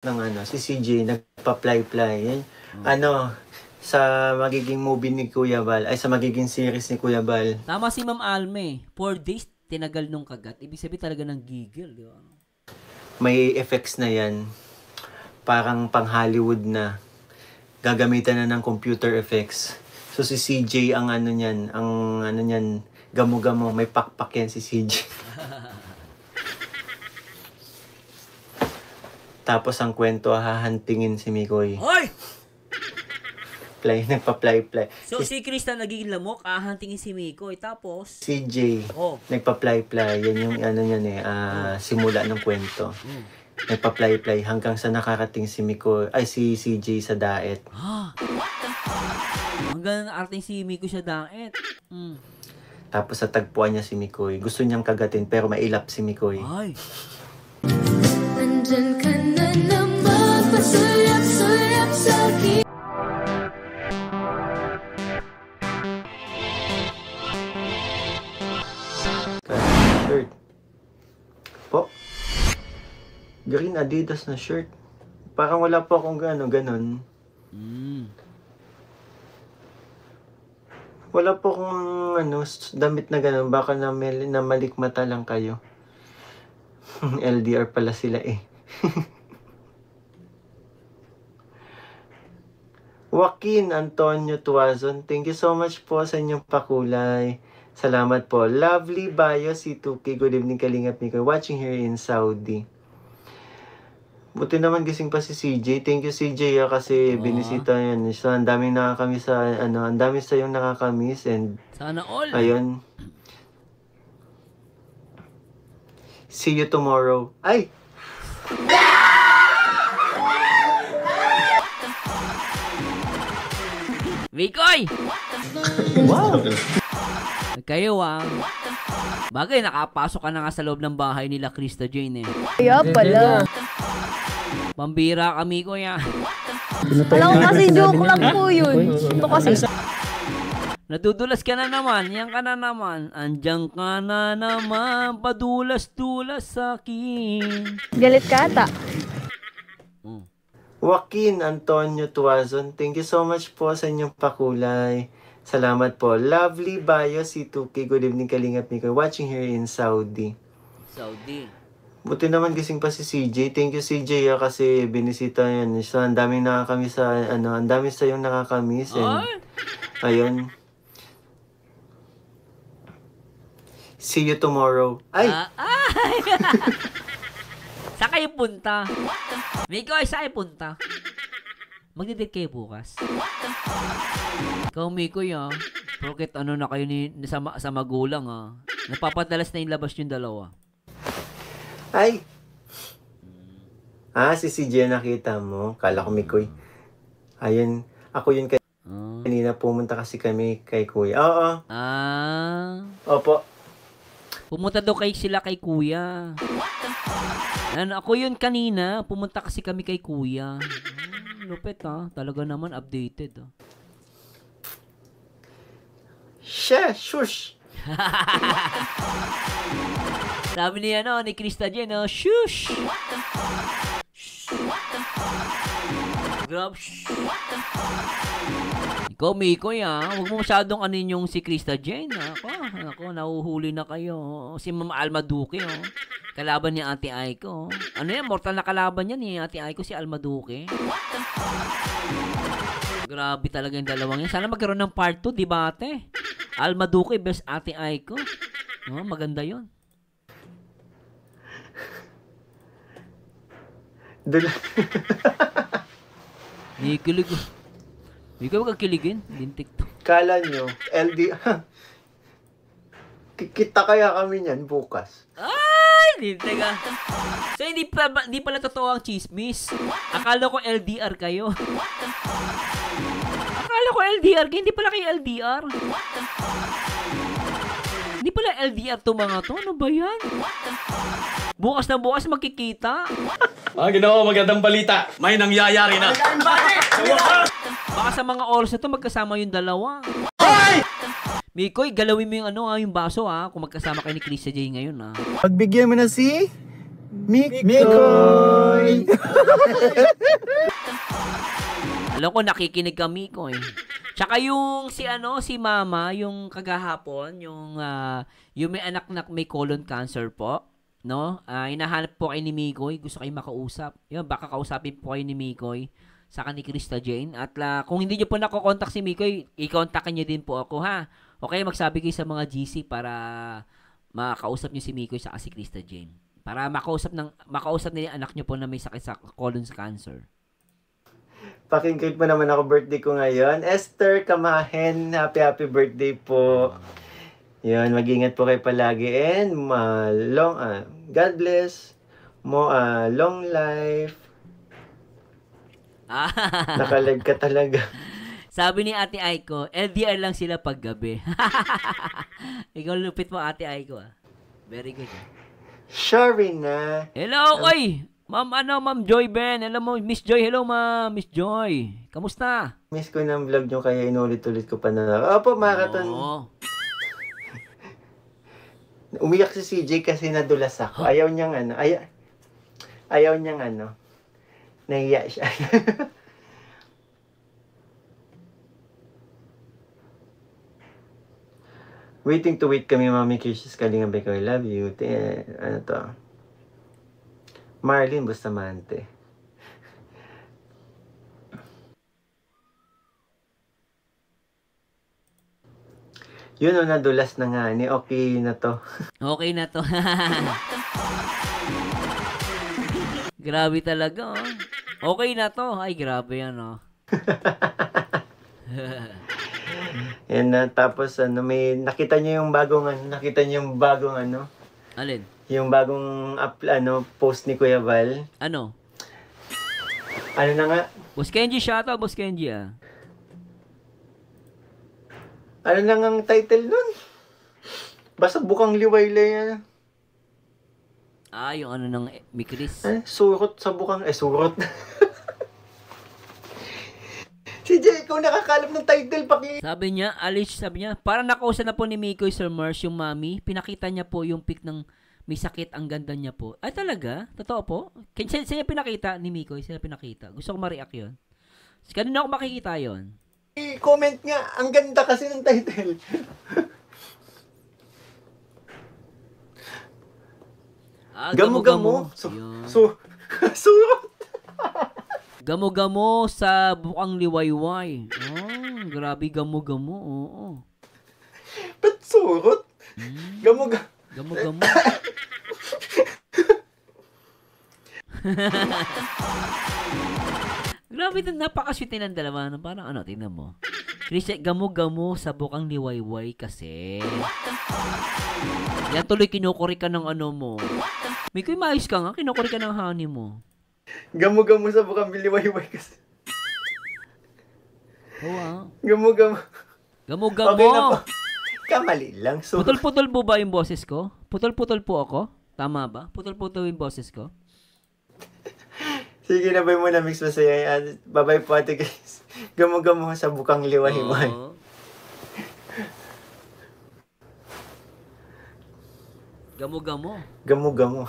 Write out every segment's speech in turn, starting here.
ng ano, si CJ nagpa-fly-fly. Yan. Ano, sa magiging movie ni Kuya Bal, ay sa magiging series ni Kuya Bal. Tama si Ma'am Alme. 4 days, tinagal nung kagat. Ibig sabihin talaga ng gigil, di ba? May effects na yan. Parang pang Hollywood na. Gagamitan na ng computer effects. So si CJ ang ano niyan, gamo-gamo, may pakpak yan si CJ. Tapos ang kwento, hahantingin si Mikoy. Hoy! Nagpa-fly-fly. So si Krista nagiging lamok, hahantingin si Mikoy. Tapos, CJ, nagpa-fly-fly. Yan yung ano niyan simula ng kwento. Nagpa-fly-fly hanggang sa nakarating si Mikoy, ay si CJ sa daet. Hanggang nakarating si Mikoy sa daet. Tapos sa tagpuan niya si Mikoy. Gusto niyang kagatin pero mailap si Mikoy. Ay! Nandyan ka na naman, pasulap-sulap sa akin. Shirt. Po. Green Adidas na shirt. Parang wala po akong ganon. Wala po akong damit na ganon. Baka namalikmata lang kayo. LDR pala sila eh. Joaquin Antonio Tuazon, thank you so much po sa inyong pakulay. Salamat po. Lovely bio si 2K. Good evening, Kalingap Mikoy. Watching here in Saudi. Buti naman gising pa si CJ. Thank you CJ kasi binisita yan. So, ang daming nakakamiss ang dami sa yung nakakamiss and sana all. Ayun. See you tomorrow. Ay! Mikoy! Wow! Kayo bagay nakapasok ka na nga sa loob ng bahay nila Krista Jane eh. Kaya pala. Pambira ka Mikoy Alam ko kasi joke lang po yun. Ito kasi. Nadudulas ka na naman, yan ka na naman. Andiyan ka na naman, padulas-dulas sa akin. Galit ka ata. Joaquin Antonio Tuazon, thank you so much po sa inyong pakulay. Salamat po. Lovely bio si 2K. Good evening, Kalingap Mikoy. Watching here in Saudi. Buti naman gising pa si CJ. Thank you CJ kasi binisita yan. So, ang daming nakakamiss ang dami sa yung nakakamiss and ayun. See you tomorrow. Ay! Saan kayo punta? Mikoy, saan kayo punta? Magdidate kayo bukas? Ikaw, Mikoy, Porket na kayo sa magulang, napapadalas na yung labas yung dalawa. Ay! Si CJ nakita mo. Kala ko Mikoy. Ayun, ako yun kanina pumunta kasi kami kay Kuya. Oo. Opo. Pumunta daw sila kay Kuya. Ako yun kanina, pumunta kasi kami kay Kuya. Lupit talaga naman updated Shush! Sabi niya ni Krista Jen, shush! Grab, shh! Ikaw, Mikoy, huwag mo masyadong yung si Krista Jane, Ako, nahuhuli na kayo. Si Mama Alma Duque, kalaban ni Ate Aiko. Ano yan, mortal na kalaban yan ni Ate Aiko, si Alma Duque. Grabe talaga yung dalawang yan. Sana magkaroon ng part 2, di ba ate? Alma Duque best Ate Aiko. Maganda yun. Nikilig. Hindi ka magkakiligin. Lintik to. Kala nyo, Kita kaya kami niyan bukas. Ay! Lintik So, hindi pala totoo ang chismis. Akala ko LDR kayo. Akala ko LDR kayo. Hindi pala kayo LDR. Hindi pala LDR to mga to. Ano ba yan? Bukas na bukas magkikita. Ginawa magandang balita. May nangyayari na. Baka sa mga oras na to magkasama yung dalawa. Ay! Mikoy, galawin mo yung yung baso kung magkasama kayo ni Krista J ngayon Pagbigyan mo na si Mikoy! Alam ko nakikinig ka, Mikoy. Tsaka yung si Mama, yung kagahapon, yung may anak na may colon cancer po, no? Hinahanap po kayo ni Mikoy, gusto kayo makausap. Yun, baka kausapin po kayo ni Mikoy saka ni Krista Jane. At kung hindi niyo po nakokontak si Mikoy, i-kontakin niyo din po ako, ha? Okay, magsabi kayo sa mga GC para makausap niyo si Mikoy saka si Krista Jane. Para makausap nila anak niyo po na may sakit sa colon cancer. Pakinggan po naman ako, birthday ko ngayon. Esther Kamahen, happy birthday po. Yun, mag-ingat po kayo palagi. And God bless mo, long life. Nakalive ka talaga. Sabi ni Ate Aiko, LDR lang sila pag gabi. Ikaw lupit mo, Ate Aiko. Very good. Sharina. Hello, oy! Ma'am Joy Ben. Hello mo, Miss Joy. Hello, Miss Joy. Kamusta? Miss ko ng vlog nyo, kaya inulit-ulit ko pa na. Opo, marathon. Oo. Umiyak si CJ kasi nadulas ako. Ayaw niyang nahiya siya. Waiting to wait kami, Mami Kisses Kalingap ko. I love you. Ano to? Marlene Bustamante. Yun o, nadulas na nga ni. Okay na to. Okay na to. Grabe talaga, oh. Okay na to. Ay, grabe yan, oh. Yan na, tapos may nakita niyo yung bagong Alin? yung bagong post ni Kuya Val. Ano? Ano na nga? Boss Kenji, shoutout, Boss Kenji, ah. Ano na nga ang title nun? Basta bukang liwaylay yan. Yung ano ng Mikris. Surot sa bukang, surot. Si Jay, ikaw nakakalap ng title, Sabi niya, parang nakausan na po ni Mikoy Sir Mars yung mami. Pinakita niya po yung pic ng may sakit, ang ganda niya po. Ay, talaga? Totoo po? Saan pinakita ni Mikoy? Saan pinakita? Gusto ko ma-react yun. Kanina ako makikita yun. I-comment nga, ang ganda kasi ng title. Gamo-gamo. Surot. Gamo-gamo sa bukang liwayway. Grabe gamo-gamo. Oo. Ba't surot? Gamo-gamo. Gamo-gamo. Grabe, napaka-sweet ng dalawa. Parang tingnan mo. Christian, gamo-gamo sa bukang liwayway kasi. Yan tuloy kinukuri ka ng mo. May maayos ka nga, kinukuri ka ng honey mo. Gamo-gamo sa bukang liwayway kasi. Oo, Gamo-gamo. Gamo-gamo. Okay na po. Kamali lang. Putol-putol po ba yung boses ko? Putol-putol po ako? Tama ba? Putol-putol yung boses ko? Sige na ba mo na mix masaya. Bye-bye po, ate guys. Gamo-gamo sa bukang liwayway. Gamo-gamo. Gamo-gamo.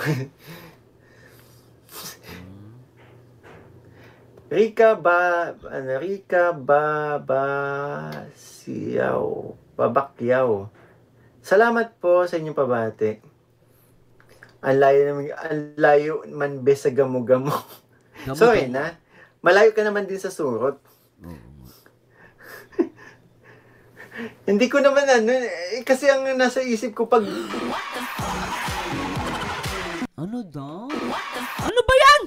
Rika Babakyaw. Salamat po sa inyong pabati. Ang layo man be sa gamo-gamo. Sorry na. Malayo ka naman din sa surot. Hindi ko naman kasi ang nasa isip ko pag... Ano daw? Ano ba yan?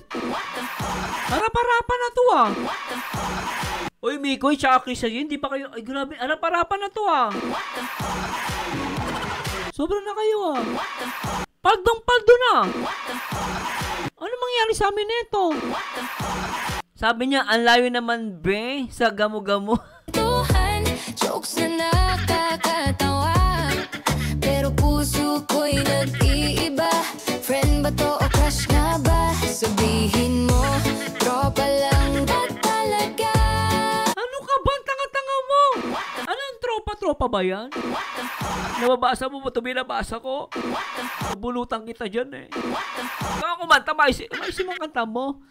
Harap-harapan na to, ah. Uy, Mikoy, tsaka Chris, hindi pa kayo... Ay, grabe, harap-harapan na to, ah. Sobra na kayo, ah. Paldong-paldo na. Ano mangyari sa amin nito? Sabi niya, ang layo naman, be, sa gamo-gamo. Jokes na nakakatawa, pero puso ko'y nag-iiba. Friend ba to o crush nga ba? Sabihin mo, tropa lang ba talaga? Ano ka ba? Tanga-tanga mo. Anong tropa tropa ba yan? Nababasa mo ba ito? Binabasa ko. Bulutan kita dyan eh. Kaya kumanta, maisi mong kanta mo.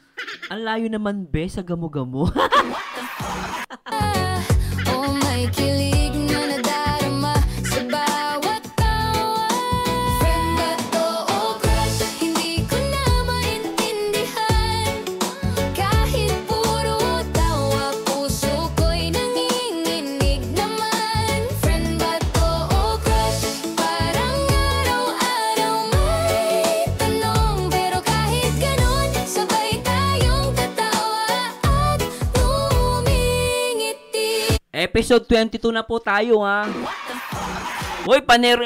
Ang layo naman, be, sa gamo-gamo. Oh, may kilig na nadarama sa bawat tawa. Friend ba to o crush? Hindi ko na maintindihan. Kahit puro tawa, puso ko'y nanginginig naman. Friend ba to o crush? Parang araw-araw may tanong. Pero kahit ganun, sabay tayong tatawa at ngumingiti. Episode 22 na po tayo, ha? Uy,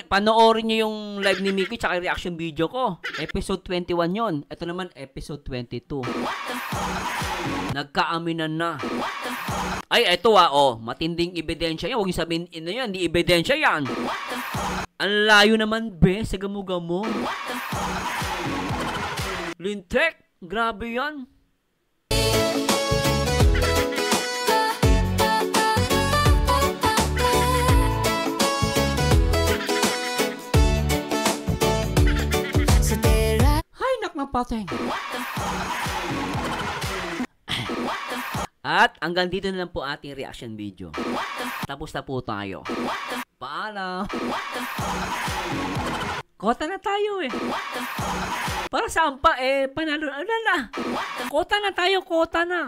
panoorin nyo yung live ni Mikoy tsaka yung reaction video ko. Episode 21 yon. Ito naman, episode 22. Nagkaaminan na. Ay, eto matinding ebidensya yan. Huwag yung sabihin, yan, di ebidensya yan. Ang layo naman, be, sa gamo-gamo. Lintek, grabe yan. Sa tera Hay, naknapateng. At hanggang dito na lang po ating reaction video. Tapos na po tayo. Paalam. Kota na tayo eh. Para saan pa panalo. Ano na? Kota na tayo, kota na.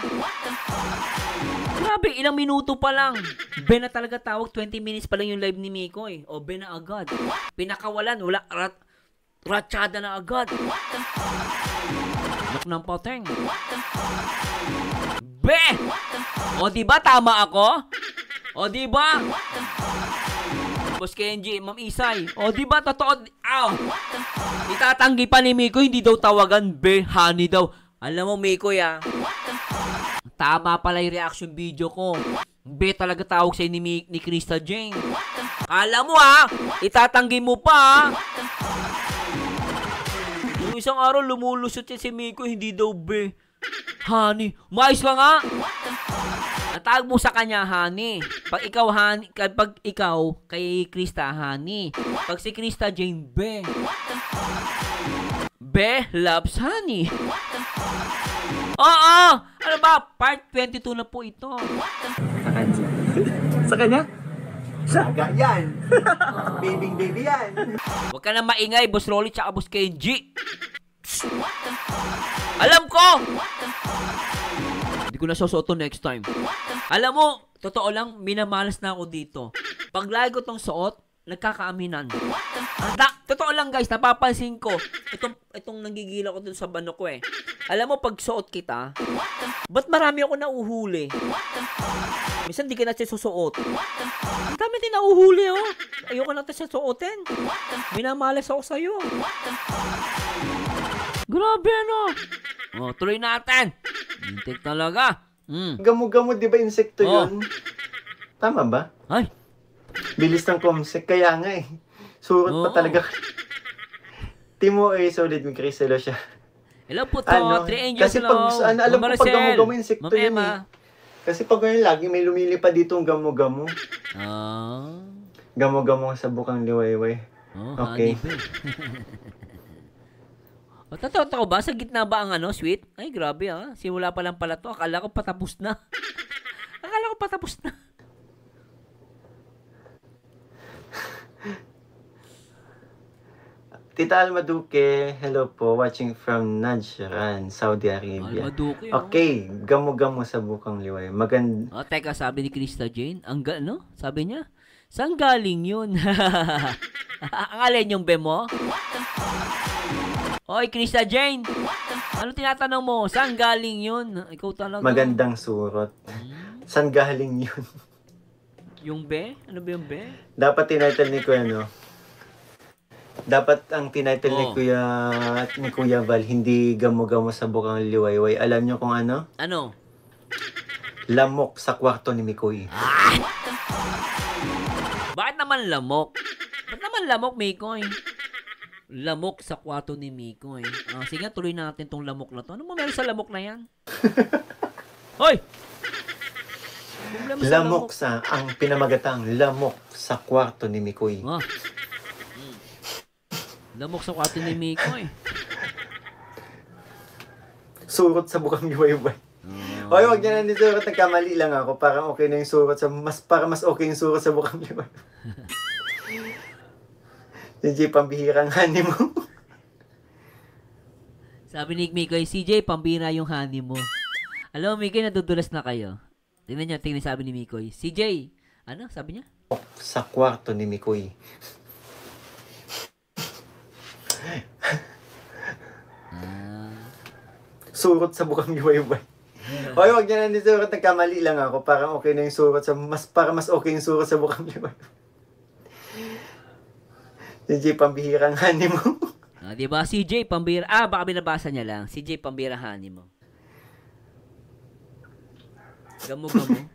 Grabe, ilang minuto pa lang. Ben na talaga tawag, 20 minutes pa lang yung live ni Mikoy. O Ben na agad. Pinakawalan, wala ratsyada na agad. Nak ng poteng. Be! O diba tama ako? O diba? Boss Kenji, Ma'am Isay. O diba totoo? Aw! Itatanggi pa ni Mikoy, hindi daw tawagan, be, honey daw. Alam mo Mikoy tama pala yung reaction video ko. Be talaga tawag sa'yo ni Krista Jane. Kala mo itatanggi mo pa Yung isang araw lumulusot siya si Miko, hindi daw be. Honey, mais ka nga. Natawag mo sa kanya, honey. Pag ikaw, kay Krista, honey. Pag si Krista Jane, be. Be loves honey. Oo! Ano ba? Part 22 na po ito. Sa kanya? Saga yan. Baby yan. Huwag ka na maingay, Boss Rolly tsaka Boss Kenji. Alam ko! Hindi ko na susuot next time. Alam mo, totoo lang, minamalas na ako dito. Pag lagi ko tong suot, nagkakaaminan. Totoo lang guys, napapansin ko. Itong nanggigila ko dun sa bano ko eh. Alam mo, pag suot kita, ba't marami ako nauhuli? Minsan di ka na siya susuot. Ang dami din nauhuli Ayoko na siya suotin. Minamalas ako sa'yo. Grabe tuloy natin. Hintik talaga. Gamo-gamo, di ba insekto yun? Tama ba? Ay. Bilis ng comsec, kaya nga Surot pa talaga. Timo solid ng Cristelo siya. Hello po to, 3 angels. Kasi alam ko pag gamo-gamo insekto yun Kasi pag ngayon lagi may lumilipad dito ang gamo-gamo. Gamo-gamo sa bukang liwayway. Okay. Totoo ba? Sa gitna ba ang sweet? Ay, grabe Simula pa lang pala to. Akala ko patapos na. Tita Alma Duque, hello po, watching from Najran, Saudi Arabia. Alma Duque, Okay, gamo-gamo sa bukang liway. Teka, sabi ni Krista Jane, sabi niya, saan galing yun? Ang alin yung bemo? Oy, Krista Jane, ano tinatanong mo? Saan galing yun? Ikaw talaga. Magandang surot. Saan galing yun? Yung be? Ano ba yung be? Dapat tinitle ni Kuya, Dapat ang tinitle ni Kuya Val, hindi gamo-gamo sa bukang liwayway. Alam niyo kung ano? Ano? Lamok sa kwarto ni Mikoy. Bakit naman lamok? Ba't naman lamok, Mikoy? Lamok sa kwarto ni Mikoy. Sige, tuloy natin tong lamok na to. Ano mo meron sa lamok na yan? Hoy! problema sa Lamok sa, ang pinamagatang lamok sa kwarto ni Mikoy. Ah. Lamok sa kwarto ni Miko eh. Surot sa bukang yuwayway. Oy, wag niya na ni surot. Nagkamali lang ako. Parang okay na yung surot sa... Para mas okay yung surot sa bukang yuwayway. CJ, pambihirang honey mo. Sabi ni Mikoy, CJ, pambira yung honey mo. Alam mo, Mikoy, nadudulas na kayo. Tingnan niyo, sabi ni Mikoy. CJ, ano sabi niya? Sa kwarto ni Mikoy. Surot sa bukang yuwayway. Oy, wag niya na ni surot. Nagkamali lang ako. Parang okay na yung surot sa... Para mas okay yung surot sa bukang yuwayway. CJ, pambihirang honey mo. Di ba? CJ, pambira. Baka binabasa niya lang. CJ, pambira honey mo. Gamo-gamo.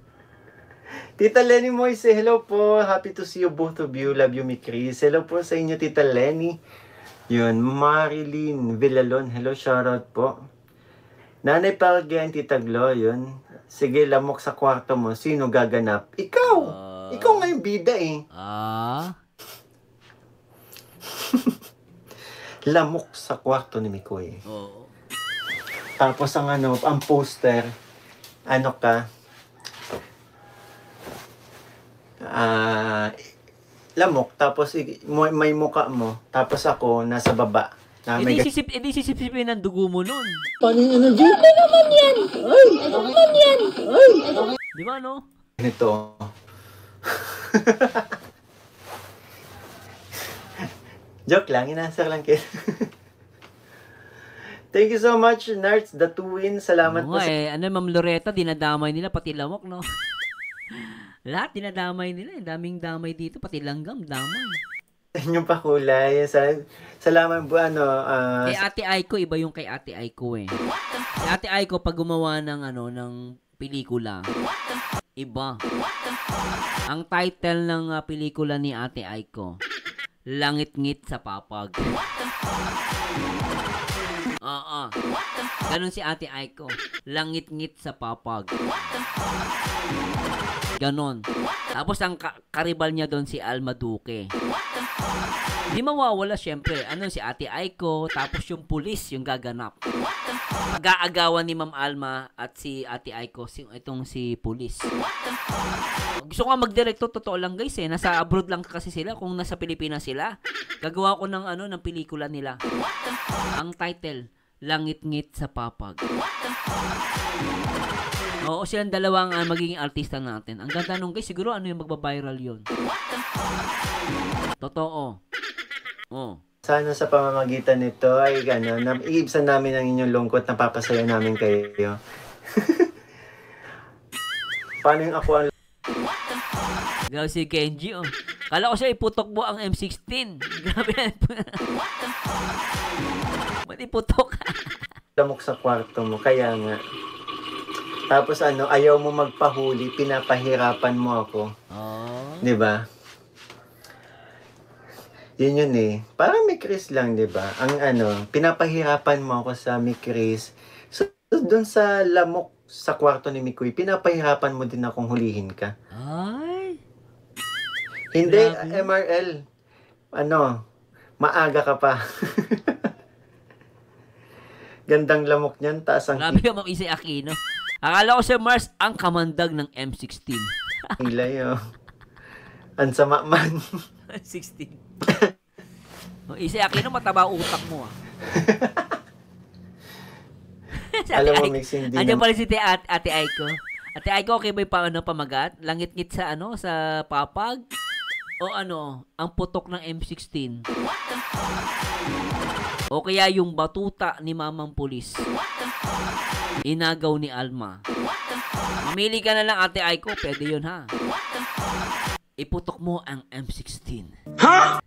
Tita Lenny Moise, hello po. Happy to see you both of you. Love you, mi Chris. Hello po sa inyo, Tita Lenny. Yun, Marilyn Villalon. Hello, shoutout po. Nanay Palgyan, Tita Glo, yun. Sige, lamok sa kwarto mo. Sino gaganap? Ikaw! Ikaw nga yung bida eh. Lamok sa kwarto ni Mikoy. Oo. Tapos ang ang poster, lamok, tapos may muka mo, tapos ako nasa baba. Na may Edi sisipsipin ng dugo mo nun. Ano naman yan? Ano naman yan? Di ba, no? ganito. Joke lang, inanswer lang kayo. Thank you so much, Nerds, the twin. Salamat po Oo nga Ma'am Loretta, dinadamay nila, pati lamok, no? Lahat dinadamay nila. Daming damay dito, pati langgam, damay. inyong pakulay. Salamat po, kay Ate Aiko, iba yung kay Ate Aiko eh. Si Ate Aiko, pag gumawa ng, ng pelikula, iba. Ang title ng pelikula ni Ate Aiko, Langit-ngit sa Papag. Ganon si Ate Aiko. Langit-ngit sa Papag. Ganon. Tapos ang karibal niya doon si Alma Duque. Hindi mawawala syempre. Si Ate Aiko, tapos yung pulis yung gaganap. Pag-aagawan ni Ma'am Alma at si Ate Aiko, itong si pulis. Gusto ko mag-directo, totoo lang guys eh. Nasa abroad lang kasi sila. Kung nasa Pilipinas sila, gagawa ko ng ng pelikula nila. Ang title, Langit-ngit sa Papag. Oo, silang dalawang magiging artista natin. Ang ganda nung guys, siguro yung magbabiral yun. Totoo. Sana sa pamamagitan nito ay iibsan namin ang inyong lungkot, napapasaya namin kayo. Paano yung ako ang... Grabe si Kenji, Kala ko siya iputok mo ang M16. Grabe yan. Ba't iputok? lamok sa kwarto mo, kaya nga. Tapos ayaw mo magpahuli, pinapahirapan mo ako. Di ba? Yun eh. Parang may Chris lang, di ba? Ang pinapahirapan mo ako sa may Chris. So, doon sa lamok sa kwarto ni Mikoy, pinapahirapan mo din akong hulihin ka. Ay! Hindi, Grabe. MRL. Maaga ka pa. Gandang lamok niyan, taas ang Grabe ka mag-isay Aquino. Akala ko si Mars ang kamandag ng M16. kilay, Ang sama man. 16. Isay Aquino, mataba utak mo, Alam mo, mixing din. Andiyan pala si Ate Aiko. Ate Aiko, okay ba yung pamagat? Langit-ngit sa sa papag? O ang putok ng M16? O kaya yung batuta ni Mamang Pulis? Inagaw ni Alma? Mamili ka na lang, Ate Aiko. Pwede yun, ha? Iputok mo ang M16. Ha?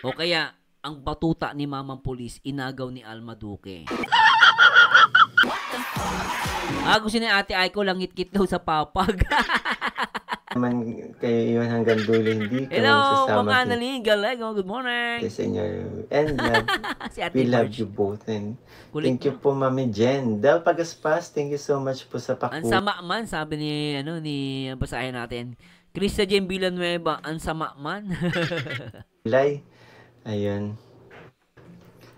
O kaya, ang batuta ni Mamang Pulis, inagaw ni Alma Duque. Gusto ni Ate Aiko, langit-ngit daw sa papag. naman kayo yun hanggang dulo, hindi kami Hello, sasama mga Annalyn, Galego, good morning. sa inyo. And Si Ate we love Marge. you both. And Kulit thank you po, Mami Jen. Del Pagaspas, thank you so much po sa Ang pakulay. sama man, sabi ni basahin natin. Krista Jen Villanueva, ang sama man. Ayun.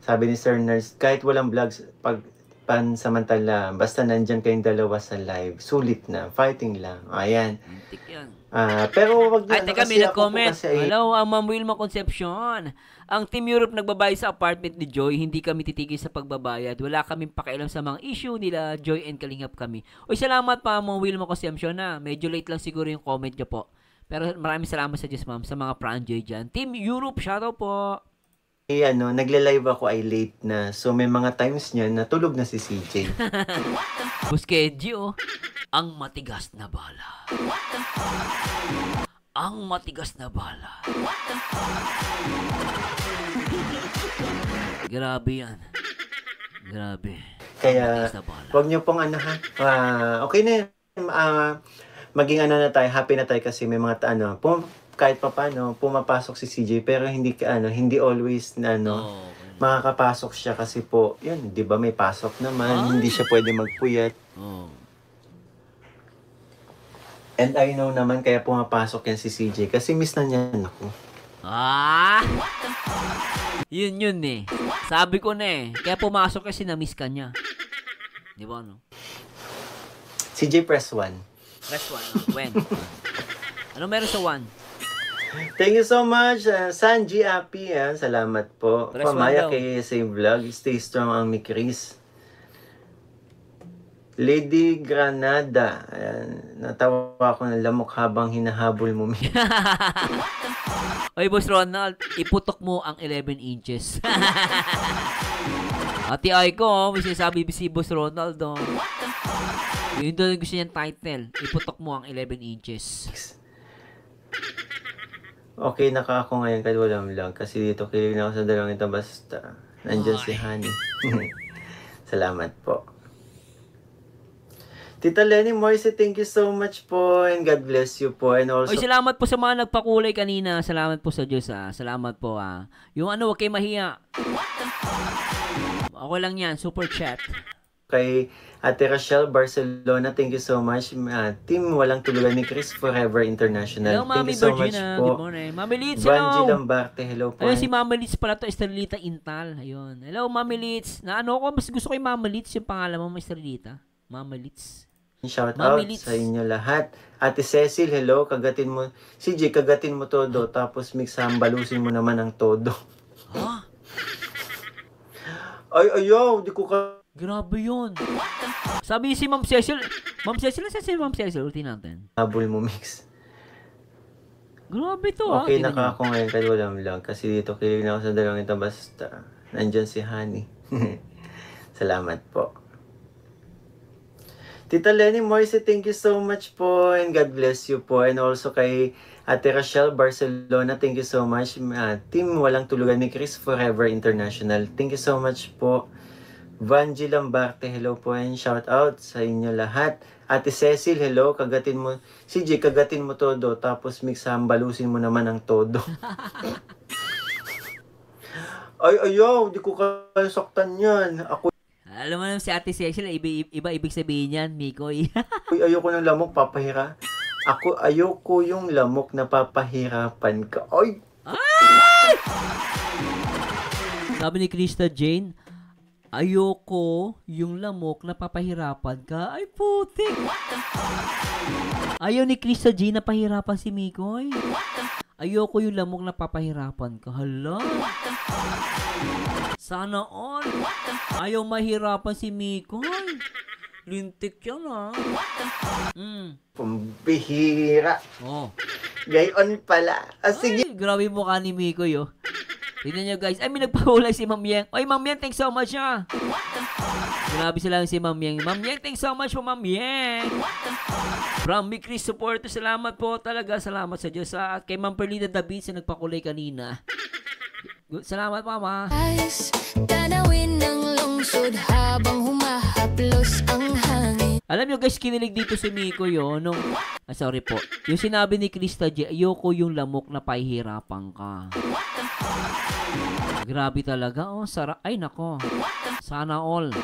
Sabi ni Sir Nurse, kahit walang vlogs, pag pansamantala, basta nandyan kayong dalawa sa live, sulit na, fighting lang. Ayan. Antik yan. Pero wag Ay, teka, may kasi ako po nag-comment. kasi ay- Hello, Ma'am Wilma Concepcion. Ang Team Europe nagbabayad sa apartment ni Joy, hindi kami titigil sa pagbabayad. Wala kaming pakialam sa mga issue nila, Joy and Kalingap kami. Uy, salamat pa, Ma'am Wilma Concepcion na. Medyo late lang siguro yung comment niyo po. Pero maraming salamat sa Diyos, ma'am, sa mga pranjoy dyan. Team Europe, shoutout po. nagla-live ako ay late na. So may mga times niya natulog na si CJ. Busquedi, oh. Ang matigas na bala. Ang matigas na bala. Grabe yan. Grabe. Kaya Matigas na bala. wag niyo pong okay na yun. Maging na tayo, happy na tayo kasi may mga kahit pa paano pumapasok si CJ pero hindi hindi always na Oh, makakapasok siya kasi po, yun, 'di ba may pasok naman, hindi siya pwede magpuyat. oh. And I know naman kaya pumapasok yan si CJ kasi miss na niya ako. Ah! Yun eh. Sabi ko na eh. Kaya pumasok kasi na-miss ka niya. Di ba, no? CJ press 1. Press 1. When? Ano meron sa 1? Thank you so much, Sanji Api. Salamat po. Press Pamaya 1 daw. kay Same Vlog. Stay strong ang ni Chris. Lady Granada. Ayan, natawa ako ng lamok habang hinahabol mo. Oy, Boss Ronald, iputok mo ang 11 inches. Ati Aiko, may sinasabi si Boss Ronald. Yun doon gusto niyang title. Iputok mo ang 11 inches. Okay, naka ako ngayon kahit walang vlog. Kasi dito kilig na ako sa dalawang ito basta. Nandyan si Honey. Salamat po. Tita Lenny Moise, thank you so much po and God bless you po. And also, Oy, salamat po sa mga nagpakulay kanina. Salamat po sa Diyos, Salamat po, Yung huwag kayo mahiya. Ako lang yan, super chat. kay Ate Rachel Barcelona, thank you so much. Team Walang Tulugan ni Chris Forever International. Hello, Thank Mami you so much Virginia. po. Good morning. Mami Litz, Vanji hello. Lambarte, hello po. Ayun, si Mami Litz pala to, Estrelita Intal. Ayun. Hello, Mami Litz. Mas gusto ko yung Mami Litz, yung pangalan mo, Estrelita. Mami Litz. Shout Mami out Litz. sa inyo lahat. Ate Cecil, hello. Kagatin mo. CJ, kagatin mo todo. Tapos mix balusin mo naman ang todo. Ha? Ay, ayaw. Di ko ka... Grabe yun. Sabi si Ma'am Cecil, nasa si Ma'am Cecil, ulti natin. Habol mo mix. Grabe to, Okay, Tingnan naka nyo. ako ngayon kahit walang vlog. Kasi dito kilig na ako sa dalawang ito basta. Nandyan si Honey. Salamat po. Tita Lenny Moise, thank you so much po and God bless you po. And also kay Ate Rachel Barcelona, thank you so much. Team Walang Tulugan ni Chris Forever International. Thank you so much po. Vanji Lambarte, hello po and shout out sa inyo lahat. Ate Cecil, hello. Kagatin mo. CJ, kagatin mo todo. Tapos mix balusin mo naman ang todo. Ay, ayaw. Di ko kasaktan yan. Ako, Alam mo naman si Ate Cecil, iba ibig sabihin yan, Mikoy. ayoko ng lamok, papahira. Ayoko yung lamok na papahirapan ka. Ay! Sabi ni Krista Jane, ayoko yung lamok na papahirapan ka. Ay, putik! Ayaw ni Krista Jane na pahirapan si Mikoy. Ayoko yung lamok na papahirapan ka. Hala! Sana all. Ayaw mahirapan si Mikoy. Lintik yan, Pambihira. Oh. Gayon pala. Sige. Ay, grabe mukha ni Mikoy, Tignan nyo, guys. Ay, may nagpahulay si Ma'am Yang. Ay, Ma'am Yang, thanks so much, Grabe sila si Ma'am Yang. Ma'am Yang, thanks so much po, Ma'am Yang. From me, Chris Supporter, salamat po talaga. Salamat sa Diyos. At kay Ma'am Perlita David sa nagpakulay kanina. Salamat, Mama. Tanawin ng lungsod habang humahaplos ang hangin. Alam nyo guys, kinilig dito si Miko yun. Sorry po. Yung sinabi ni Krista J, ayoko yung lamok na pahihirapan ka. Grabe talaga. Oh, sarap. Ay, nako. Sana all.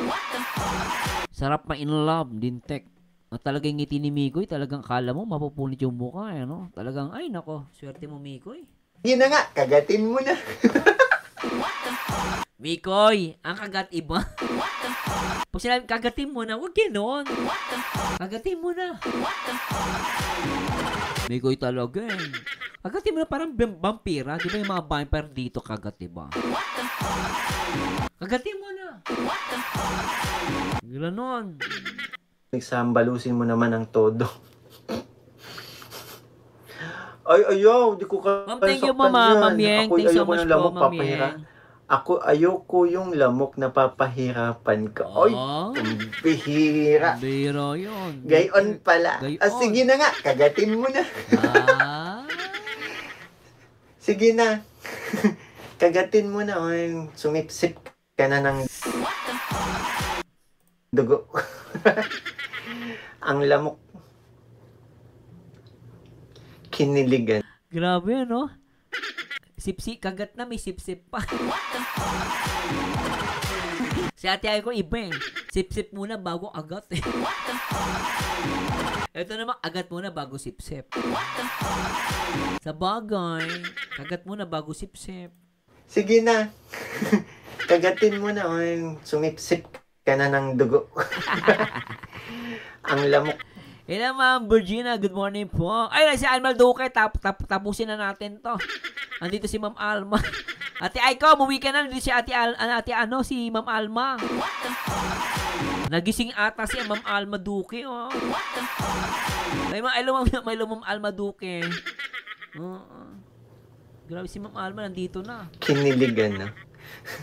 Sarap ma in love, Dintek. At talagang ngiti ni Mikoy, talagang kala mo, mapupunit yung mukha, no? Talagang, ay, nako. Swerte mo, Mikoy. Yun na nga, kagatin mo na. Mikoy, ang kagat iba. Pag sinabi, kagatin mo na, huwag gano'n. Kagatin mo na. Mikoy talaga eh. Kagatin mo na parang vampira. Di ba yung mga vampire dito kagat, diba? Kagatin mo na. Gano'n. Nagsambalusin mo naman ang todo. Ay, ayaw. Di ko kaya Ma'am, thank you, Mama. Ma'am Yeng. Thank you so much po, Ma'am Yeng. Ako, ayoko yung lamok na papahirapan ka. Oy, ang bihira. Bihira yun. Gayon pala. Gayon. Sige na nga, kagatin mo na. Sige na. Kagatin mo na. Oy, sumipsip ka na ng dugo. Ang lamok. Kiniligan. Grabe, no? Sipsip, kagat na, may sipsip pa. Si ate ay ko iba eh. Sipsip muna bago agat eh. Ito naman, agat muna bago sipsip. Sa bagay, kagat muna bago sipsip. Sige na. Kagatin mo na. Oy, sumipsip ka na ng dugo. Ang lamok. Hello, Ma'am Virginia. Good morning po. Ay, si Alma Duque. Tapusin na natin to. Andito si Ma'am Alma. Ate Aiko, umuwi ka na. Nandito si si Ma'am Alma. Nagising ata si Ma'am Alma Duque, oh. May Ma'am Alma Duque. Grabe si Ma'am Alma, nandito na. Kiniligan na.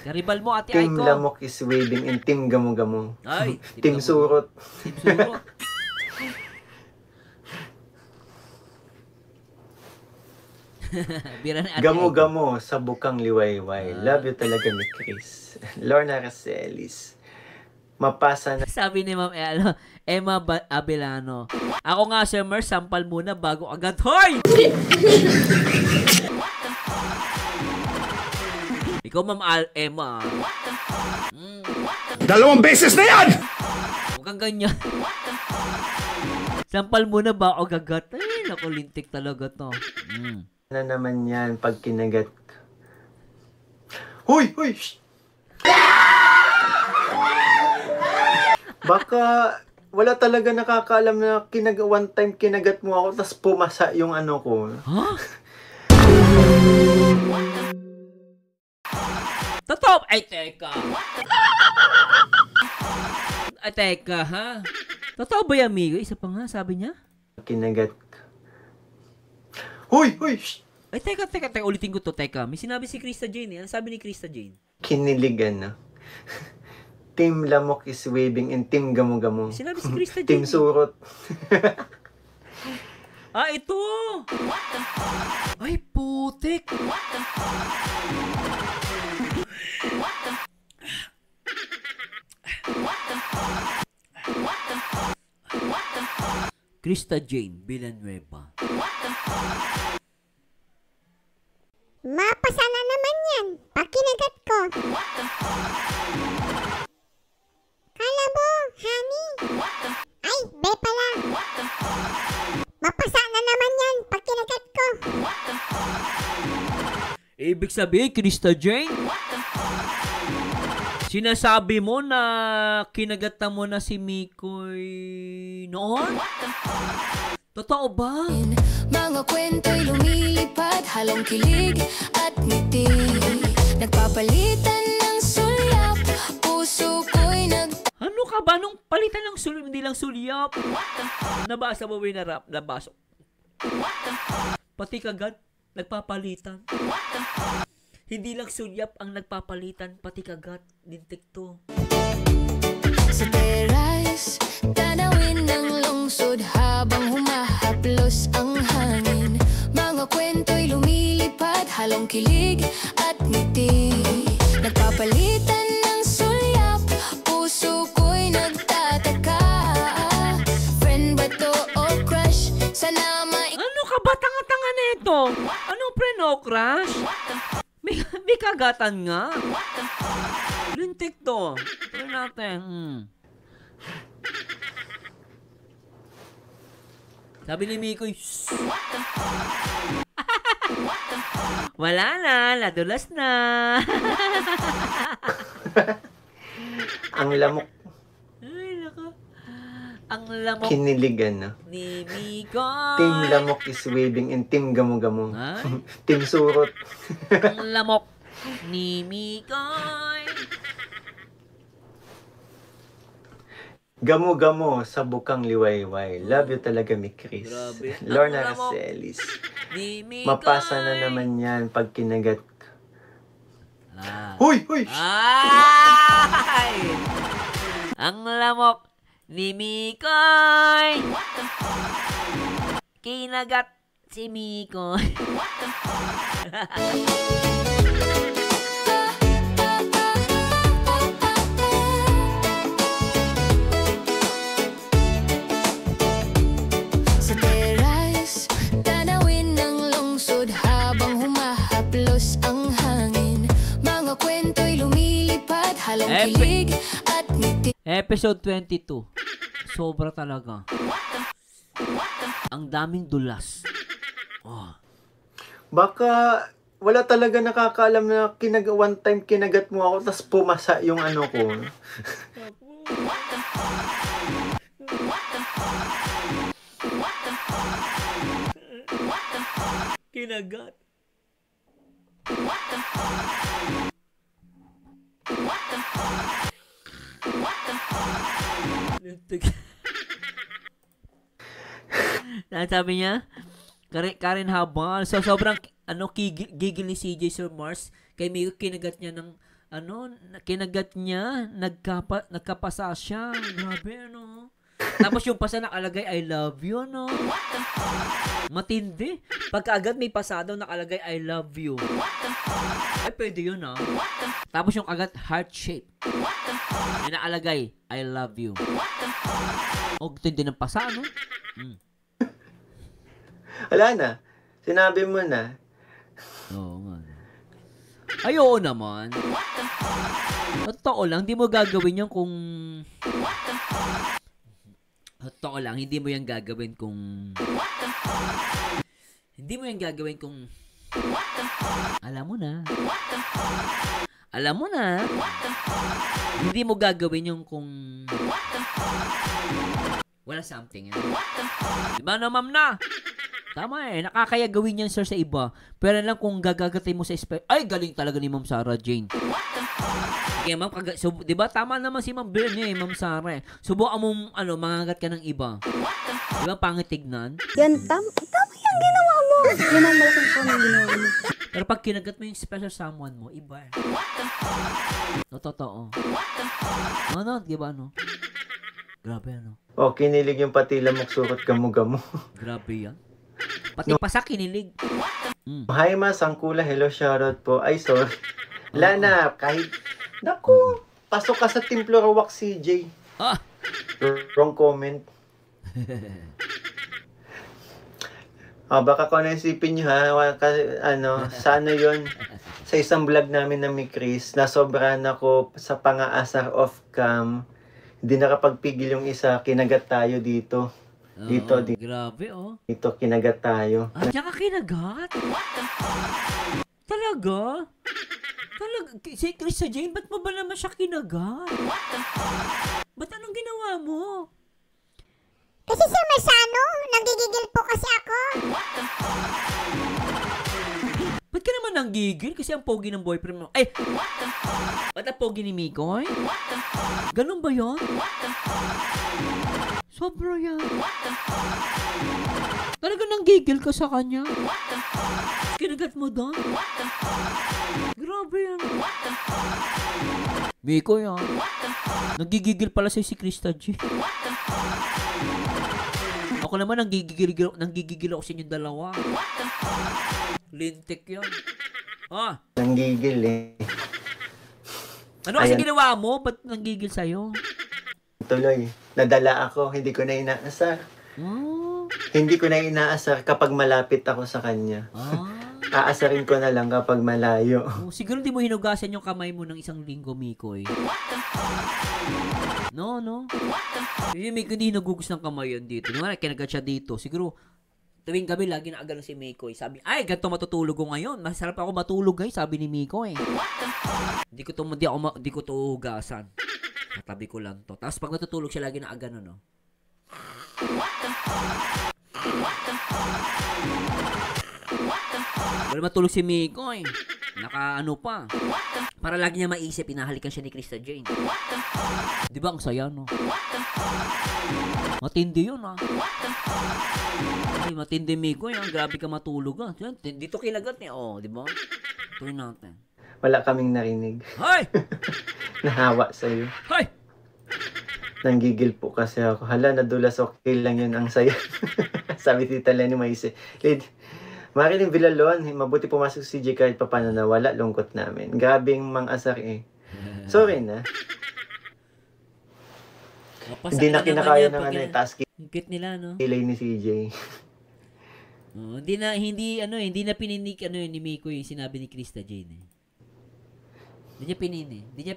Karibal mo, Ate Aiko. Team Lamok is waving and Team Gamo-Gamo. Ay, Team Surot. Team Surot. Gamo-gamo sa bukang liwayway. Love you talaga ni Chris. Lorna Racelis. Mapasa na. Sabi ni Ma'am Emma Abelano. Ako nga, Sir Mer, sampal muna bago agad. Hoy! Ikaw, Ma'am Emma. Dalawang beses na yan! Huwag kang ganyan. Sampal muna ba o gagat? Ay, naku, lintik talaga to. Na naman yan pag kinagat. Huy! Huy! Shh! Baka wala talaga nakakaalam na one time kinagat mo ako tapos pumasa yung ano ko. Ha? Totoo! Ay, teka. Ay, teka, ha? Totoo ba yan, amigo? Isa pa nga, sabi niya. Kinagat. Huy! Huy! Shh! Ay, teka, ulitin ko to, teka. May sinabi si Krista Jane, eh. Ano sabi ni Krista Jane? Kiniligan na. Team Lamok is waving and Team Gamo-Gamo. Sinabi si Krista Jane. Team Surot. Ah, ito! Ay, putik! Krista Jane Villanueva. Mapasa na naman yan. Pag kinagat ko. Kala mo, honey. Ay, be pala. Mapasa na naman yan. Pag kinagat ko. Ibig sabihin, Krista Jane? Sinasabi mo na kinagatan mo na si Mikoy noon? Totoo ba? Mga kwento'y lumilipad, halong kilig at ngiti. Nagpapalitan ng sulyap, puso ko'y Ano ka ba? Nung palitan ng sulyap, hindi lang sulyap. Nabasa mo ba yung nabasa? Pati kagat, nagpapalitan. Hindi lang sulyap ang nagpapalitan, pati kagat, lintik to. Sa teras, tanawin ng lungsod habang humahaplos ang hangin. Mga kwento'y lumilipad, halong kilig at ngiti. Nagpapalitan ng sulyap, puso ko'y nagtataka. to? Anong pre no crush? May kagatan nga. Lintik to. Try natin. Sabi ni Mikoy, shh. Wala na, nadulas na. Ang lamok. Ay, naka. Ang lamok Kinilig, ano. ni Mikoy. Team lamok is waving and team gamo-gamo. Ay, Team surot. ang lamok ni Mikoy. Gamo-gamo sa bukang liwayway. Love you talaga, mi Chris. Grabe. Lorna Ang lamok Racelis. Ni Mikoy. Mapasa na naman yan pag kinagat. Ah. Huy! Huy! Ay! Ang lamok ni Mikoy. Kinagat si Mikoy. Sa teras, tanawin ng lungsod habang humahaplos ang hangin. Mga kwento'y lumilipad, halang kilig at ngiti. Episode 22. Sobra talaga. Ang daming dulas. Oh. Baka wala talaga nakakaalam na one time kinagat mo ako tapos pumasa yung ano ko. Kinagat. Sabi niya, Karen Habal. So, sobrang, gigil ni CJ Sir Mars. Kay Miko, kinagat niya ng, kinagat niya, nagkapasa siya. Grabe, Tapos yung pasa nakalagay, I love you, Matindi. Pagkaagad may pasado nakalagay, I love you. Ay, pwede yun, Tapos yung agad, heart shape. Yung nakalagay, I love you. O, tindi ng pasa, Wala na. Sinabi mo na. Oo nga. Ay, oo naman. Totoo lang, hindi mo gagawin yan kung... Totoo lang, hindi mo yan gagawin kung... Hindi mo yan gagawin kung... Alam mo na. Alam mo na. Hindi mo gagawin yung kung... Wala something. Diba na, ma'am na? Tama nakakaya gawin yan, sir, sa iba. Pero lang kung gagagatay mo sa ay, galing talaga ni Ma'am Sarah Jane. Kaya ma'am, diba, tama naman si Ma'am Bernie, Ma'am Sarah. Subukan mong, mangagat ka ng iba. Diba, pangit tignan? Yan, tama yung ginawa mo. Yan ang malaking po ng ginawa mo. Pero pag kinagat mo yung special someone mo, iba. Totoo. Diba, Grabe, O, kinilig yung pati lamok surot gamo-gamo. Grabe yan. Pati pasa kinilig. Hi, Ma Sangkula. Hello, shoutout po. Ay, sorry. Wala na. Kahit... Naku! Pasok ka sa Team Florawak, CJ. Ah! Wrong comment. Baka kung naisipin nyo, sa yun, sa isang vlog namin na mi Chris, nasobrahan ako sa pang-aasar off-cam. Hindi nakapagpigil yung isa, kinagat tayo dito. Dito. Grabe, Dito, kinagat tayo. Tsaka kinagat? Talaga? Si Chris Jane, ba't mo ba naman siya kinagat? Ba't anong ginawa mo? Kasi Sir Marsano, nagigigil po kasi ako. Ba't ka naman nanggigil? Kasi ang pogi ng boyfriend mo. Ay! Ba't ang pogi ni Mikoy? Ganun ba yun? Sobra yan. Talaga nanggigil ka sa kanya? Kinagat mo doon? Grabe yan. Mikoy, nagigigil pala si Krista G. Ako naman, nanggigigil ako sa inyong dalawa. Lintik yun. Nanggigil Ano kasi ginawa mo? Ba't nanggigil sa'yo? Tuloy. Nadala ako. Hindi ko na inaasar. Hindi ko na inaasar kapag malapit ako sa kanya. Aasarin ko na lang kapag malayo. Oh, siguro hindi mo hinugasan yung kamay mo ng isang linggo, Mikoy. No. Yung Mikoy, hindi nagugus ng kamay yan dito. Yung kinagat siya dito. Siguro, tuwing gabi, lagi na agad si Mikoy. Sabi, ay, ganito matutulog ko ngayon. Masarap ako matulog, guys, sabi ni Mikoy. Hindi ko to hugasan. Katabi ko lang to. Tapos pag natutulog siya, lagi na agad, no? Wala matulog si Mikoy. Naka-ano pa. Para lagi niya maisip, pinahalikan siya ni Krista Jane. Di ba ang saya, no? Matindi yun, ha? Ay, matindi Mikoy, ha? Grabe ka matulog, ha? Dito kilagat niya, oh, di ba? Tuloy natin. Wala kaming narinig. Hoy! Nahawa sa'yo. Hoy! Nanggigil po kasi ako. Hala, nadulas, okay lang yun, ang saya. Sabi Tita Lenny Maise. Lid, Marilyn Villalon, mabuti pumasok si CJ kahit paano na wala, lungkot namin. Grabing mang-asar eh. Sorry na. Hindi na kinakaya ng task Higit nila, no? kilay ni CJ. Oh, hindi na pininik ni Miko yung sinabi ni Krista Jane. Hindi niya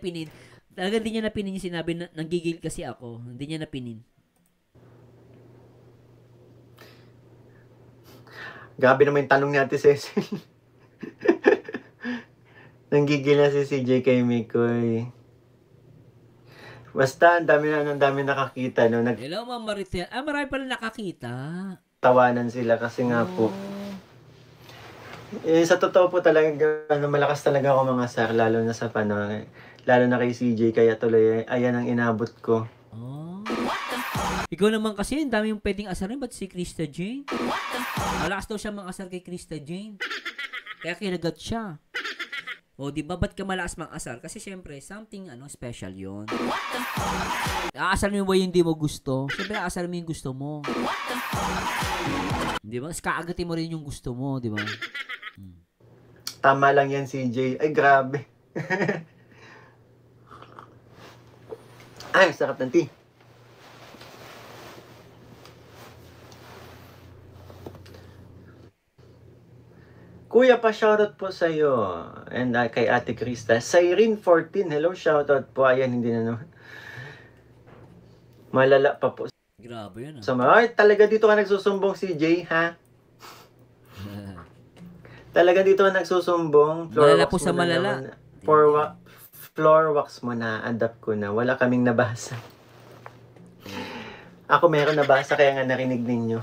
pinin. Talaga hindi niya napinin yung sinabi na nanggigil kasi ako. Hindi niya napinin. Grabe naman yung tanong ni Ate Cecil. Nanggigil na si CJ kay Mikoy. Basta, ang dami nakakita. No? Hello, Ma'am Maritel. Marami pala nakakita. Tawanan sila kasi nga po. Sa totoo po talaga, malakas talaga ako mga sir, lalo na sa lalo na kay CJ, kaya tuloy, ayan ang inabot ko. Oh. Ikaw naman kasi, ang dami yung pwedeng asarin, ba't si Krista Jane? Malakas daw siya mang-asar kay Krista Jane. Kaya kinagat siya. O, di ba, ba't ka malakas mang-asar? Kasi syempre, something, special yon. Aasar mo ba yung hindi mo gusto? Siyempre, aasar mo yung gusto mo. Di ba? Kaagatin mo rin yung gusto mo, di ba? Tama lang yan, CJ. Ay, grabe. Ay, sarap ng tea. Kuya, pa-shoutout po sa'yo. And kay Ate Krista. Cyrene14, hello, shoutout po. Ayan, hindi na naman. Malala pa po. Grabe yun, Ay, talaga dito ka nagsusumbong, CJ, ha? Talaga dito ka nagsusumbong. Malala po sa malala. Floor wax mo na, adapt ko na. Wala kaming nabasa. Ako meron nabasa, kaya nga narinig ninyo.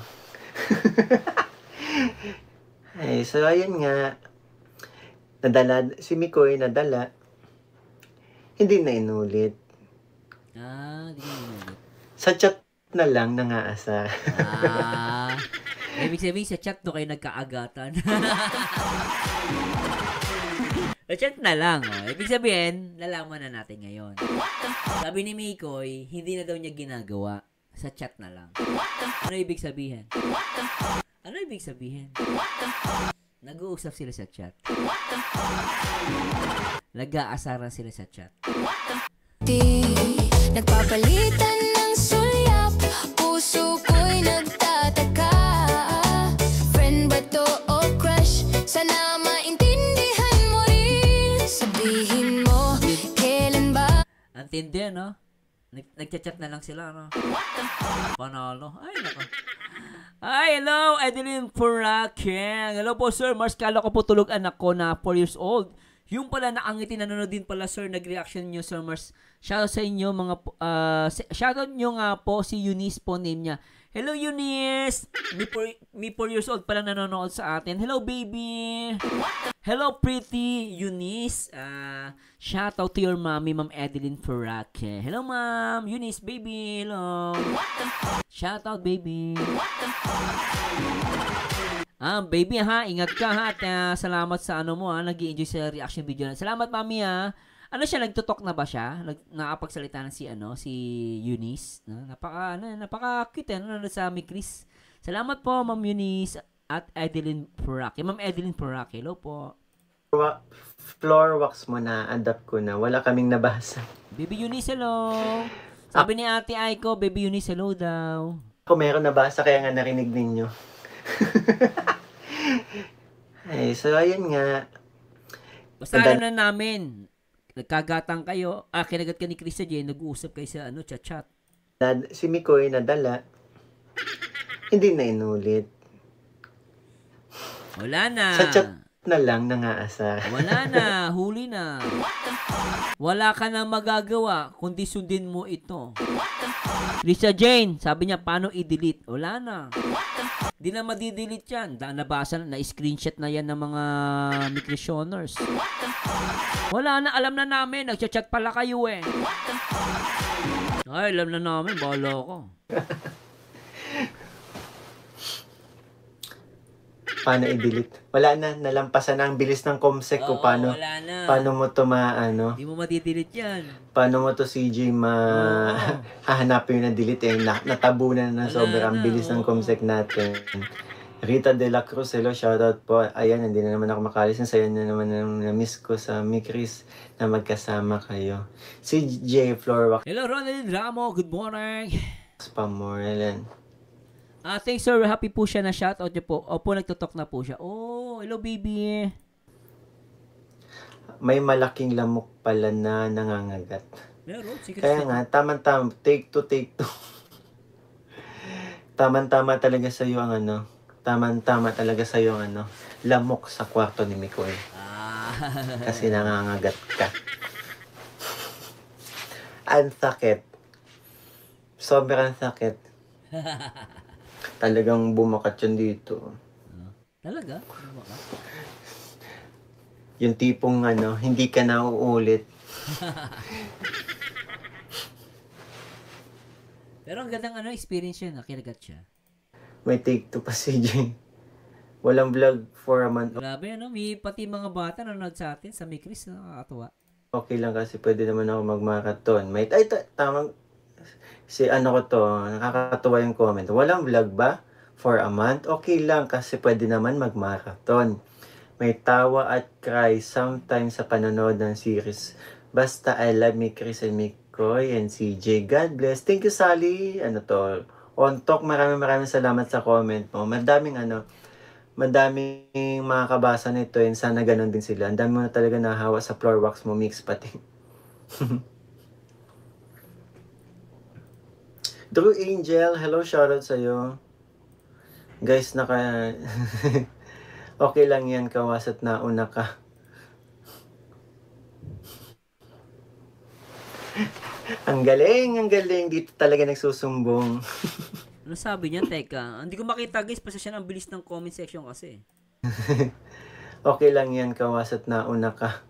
Ay, so ayun nga. Si Mikoy nadala. Hindi na inulit. Hindi na inulit. Sa chat na lang nangaasa. Ibig sabihin sa chat no kayo nagkaagatan. Sa chat na lang. Ibig sabihin, lalaman na natin ngayon. Sabi ni Mikoy, hindi na daw niya ginagawa. Sa chat na lang. Ano ibig sabihin? Ano ibig sabihin? Nag-uusap sila sa chat. Nag-aasaran sila sa chat. Nagpapalitan ng sulyap, puso ko'y nagtataka. Friend ba to o crush? Sana maintindihan mo rin. Sabihin mo, kailan ba? Antindi, no? Nagchat-chat na lang sila, no? Panalo. Ay, nako. Ay, hello, Adeline Puraken. Hello po, Sir Mars. Kala ko po tulog anak ko na 4 years old. Yung pala nakangiti, nanonood din pala, Sir. Nag-reaction nyo, Sir Mars. Shoutout sa inyo, shoutout nyo nga po, si Eunice po, name niya. Hello, Eunice. Me 4 years old palang nanonood sa atin. Hello, baby. Hello, pretty Eunice. Shoutout to your mommy, Ma'am Adeline Puraken. Hello, Ma'am. Eunice, baby. Hello. Shoutout, baby. Baby ha, ingat ka ha. At salamat sa mo ha, nag-i-enjoy sa reaction video na. Salamat, mami ha. Ano siya, nagtutok na ba siya? Nakapagsalita na si Eunice. Napaka-cute sa mi Chris. Salamat po, Ma'am Eunice at Adeline Purake. Ma'am Adeline Purake, hello po. Floor wax mo na, adapt ko na. Wala kaming nabasa. Baby Eunice, hello. Sabi ni Ate Aiko, Baby Eunice, hello daw. Ako meron nabasa kaya nga narinig ninyo. Ay, so ayun nga. Basta alam na namin, nagkagatang kayo, kinagat ka ni Chris J, nag-uusap kayo sa chat-chat. Si Mikoy nadala. Hindi na inulit. Wala na. Sa chat na lang nangaasa. Wala na, huli na. Wala ka na magagawa kundi sundin mo ito. Lisa Jane, sabi niya, paano i-delete? Wala na. Di na madi-delete yan. Nabasa na, na-screenshot na yan ng mga Microsioners. Wala na, alam na namin. Nagchat-chat pala kayo eh. Ay, alam na namin. Bahala ko. Paano i-delete? Wala na, nalampasan na ang bilis ng comsec ko. Paano mo to Di mo madi-delete yan. Paano mo to CJ hahanapin yung na-delete eh. Natabunan na sobrang bilis ng comsec natin. Rita de la Cruz, hello, shoutout po. Ayan, hindi na naman ako makalis. Saya na naman na-miss ko sa Mikris na magkasama kayo. Si J. Florwax. Hello, Ronald Ramo. Good morning. Spamorelan. Thanks sir, happy po siya na shoutout niyo po. Opo, nagtutok na po siya. Oh, hello baby. May malaking lamok pala na nangangagat. Meron, kaya nga, tama-tama, take two. Tama-tama talaga sa iyo ang tama-tama talaga sa iyo ang lamok sa kwarto ni Mikoy. Kasi nangangagat ka. Ang sakit. Sobrang sakit. Talagang bumakat yun dito. Talaga? Bumakat? Yung tipong hindi ka na uulit. Pero ang gandang experience yun, nakiragat siya. May take two pa si Jay. Walang vlog for a month. Grabe, may pati mga bata na nanonood sa atin sa Mikris, nakakatuwa. Okay lang kasi pwede naman ako mag-marathon. Tamang si ko to, nakakatuwa yung comment. Walang vlog ba for a month? Okay lang kasi pwede naman mag-marathon. May tawa at cry sometimes sa panonood ng series. Basta I love me, Chris and Mikoy and CJ. God bless. Thank you, Sally. On talk, maraming salamat sa comment mo. Madaming makakabasa nito and sana ganun din sila. Ang dami mo na talaga nahawa sa floor wax mo, mix pati. Drew Angel, hello, shoutout sa'yo. Guys, okay lang yan, kawasa't nauna ka. Ang galing. Dito talaga nagsusumbong. Ano sabi niya? Teka, hindi ko makita guys, pasensya ang bilis ng comment section kasi. Okay lang yan, kawasa't nauna ka.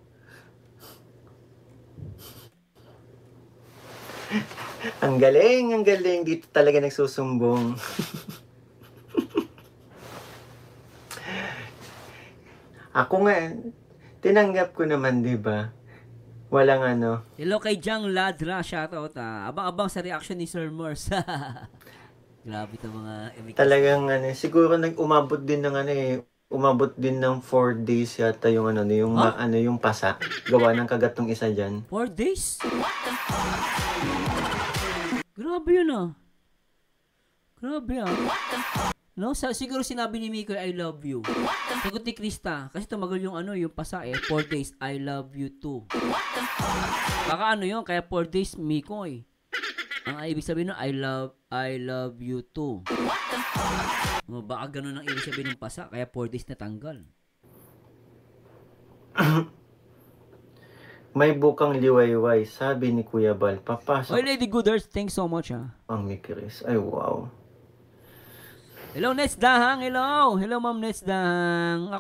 Ang galing. Dito talaga nagsusumbong. Ako nga, tinanggap ko naman, di ba? Walang Hello kay Jang Ladra, shoutout Abang-abang sa reaction ni Sir Morse. Grabe ito mga imikas. Talagang siguro umabot din ng 4 days yata yung yung pasa. Gawa ng kagat ng isa diyan. 4 days? Grabe yun Grabe No, siguro sinabi ni Mikoy, I love you. Sagot ni Krista, kasi tumagal yung yung pasa 4 days, I love you too. Baka yun, kaya 4 days, Mikoy. Ang ibig sabihin I love you too. Baka ganun ang ibig sabihin ng pasa, kaya 4 days natanggal. May bukang liwayway, sabi ni Kuya Bal. Papasok. Oy, Lady Gooders, thanks so much Ang Mikris. Ay, wow. Hello, Nets Dahang. Hello, Ma'am Nets Dahang.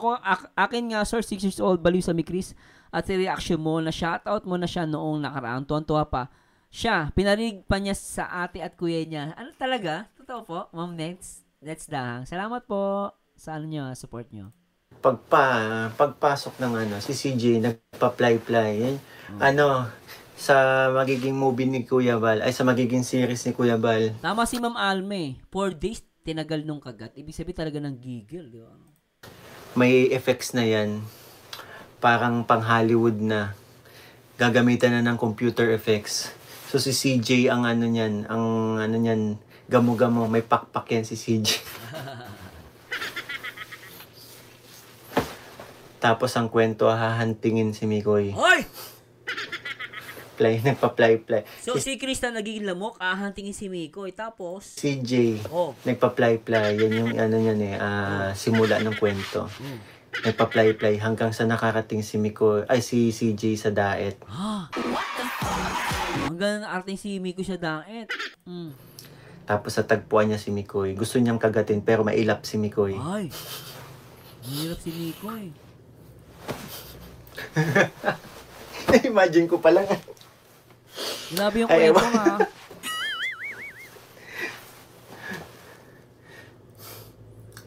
Akin nga, sir, 6 years old, baliw sa Mikris. At si reaction mo, na shoutout mo na siya noong nakaraan. Tuwan-tuwa pa. Siya, pinarig pa niya sa ate at kuya niya. Ano talaga? Totoo po, Ma'am Nets Dahang. Salamat po sa support niyo. Pagpasok ng si CJ, nagpa-fly-fly. Sa magiging movie ni Kuya Bal, sa magiging series ni Kuya Bal. Tama si Ma'am Alme. 4 days, tinagal nung kagat. Ibig sabihin talaga ng gigil, di ba? May effects na yan. Parang pang Hollywood na. Gagamitan na ng computer effects. So si CJ ang Gamo-gamo, may pakpak yan si CJ. Tapos ang kwento, hahantingin si Mikoy. Hoy! Nagpa-fly-fly. So, si Krista nagiging lamok, hahantingin si Mikoy. Tapos, CJ, oh, nagpa-fly-fly. Yan yung ano yan simula ng kwento. Nagpa-fly-fly hanggang sa nakarating si si CJ sa daet. hanggang arting si Mikoy sa daet. Tapos sa tagpuan niya si Mikoy. Gusto niyang kagatin pero mailap si Mikoy. Ay, mahirap si Mikoy. Imagine ko pa lang. Grabe yung kwento nga.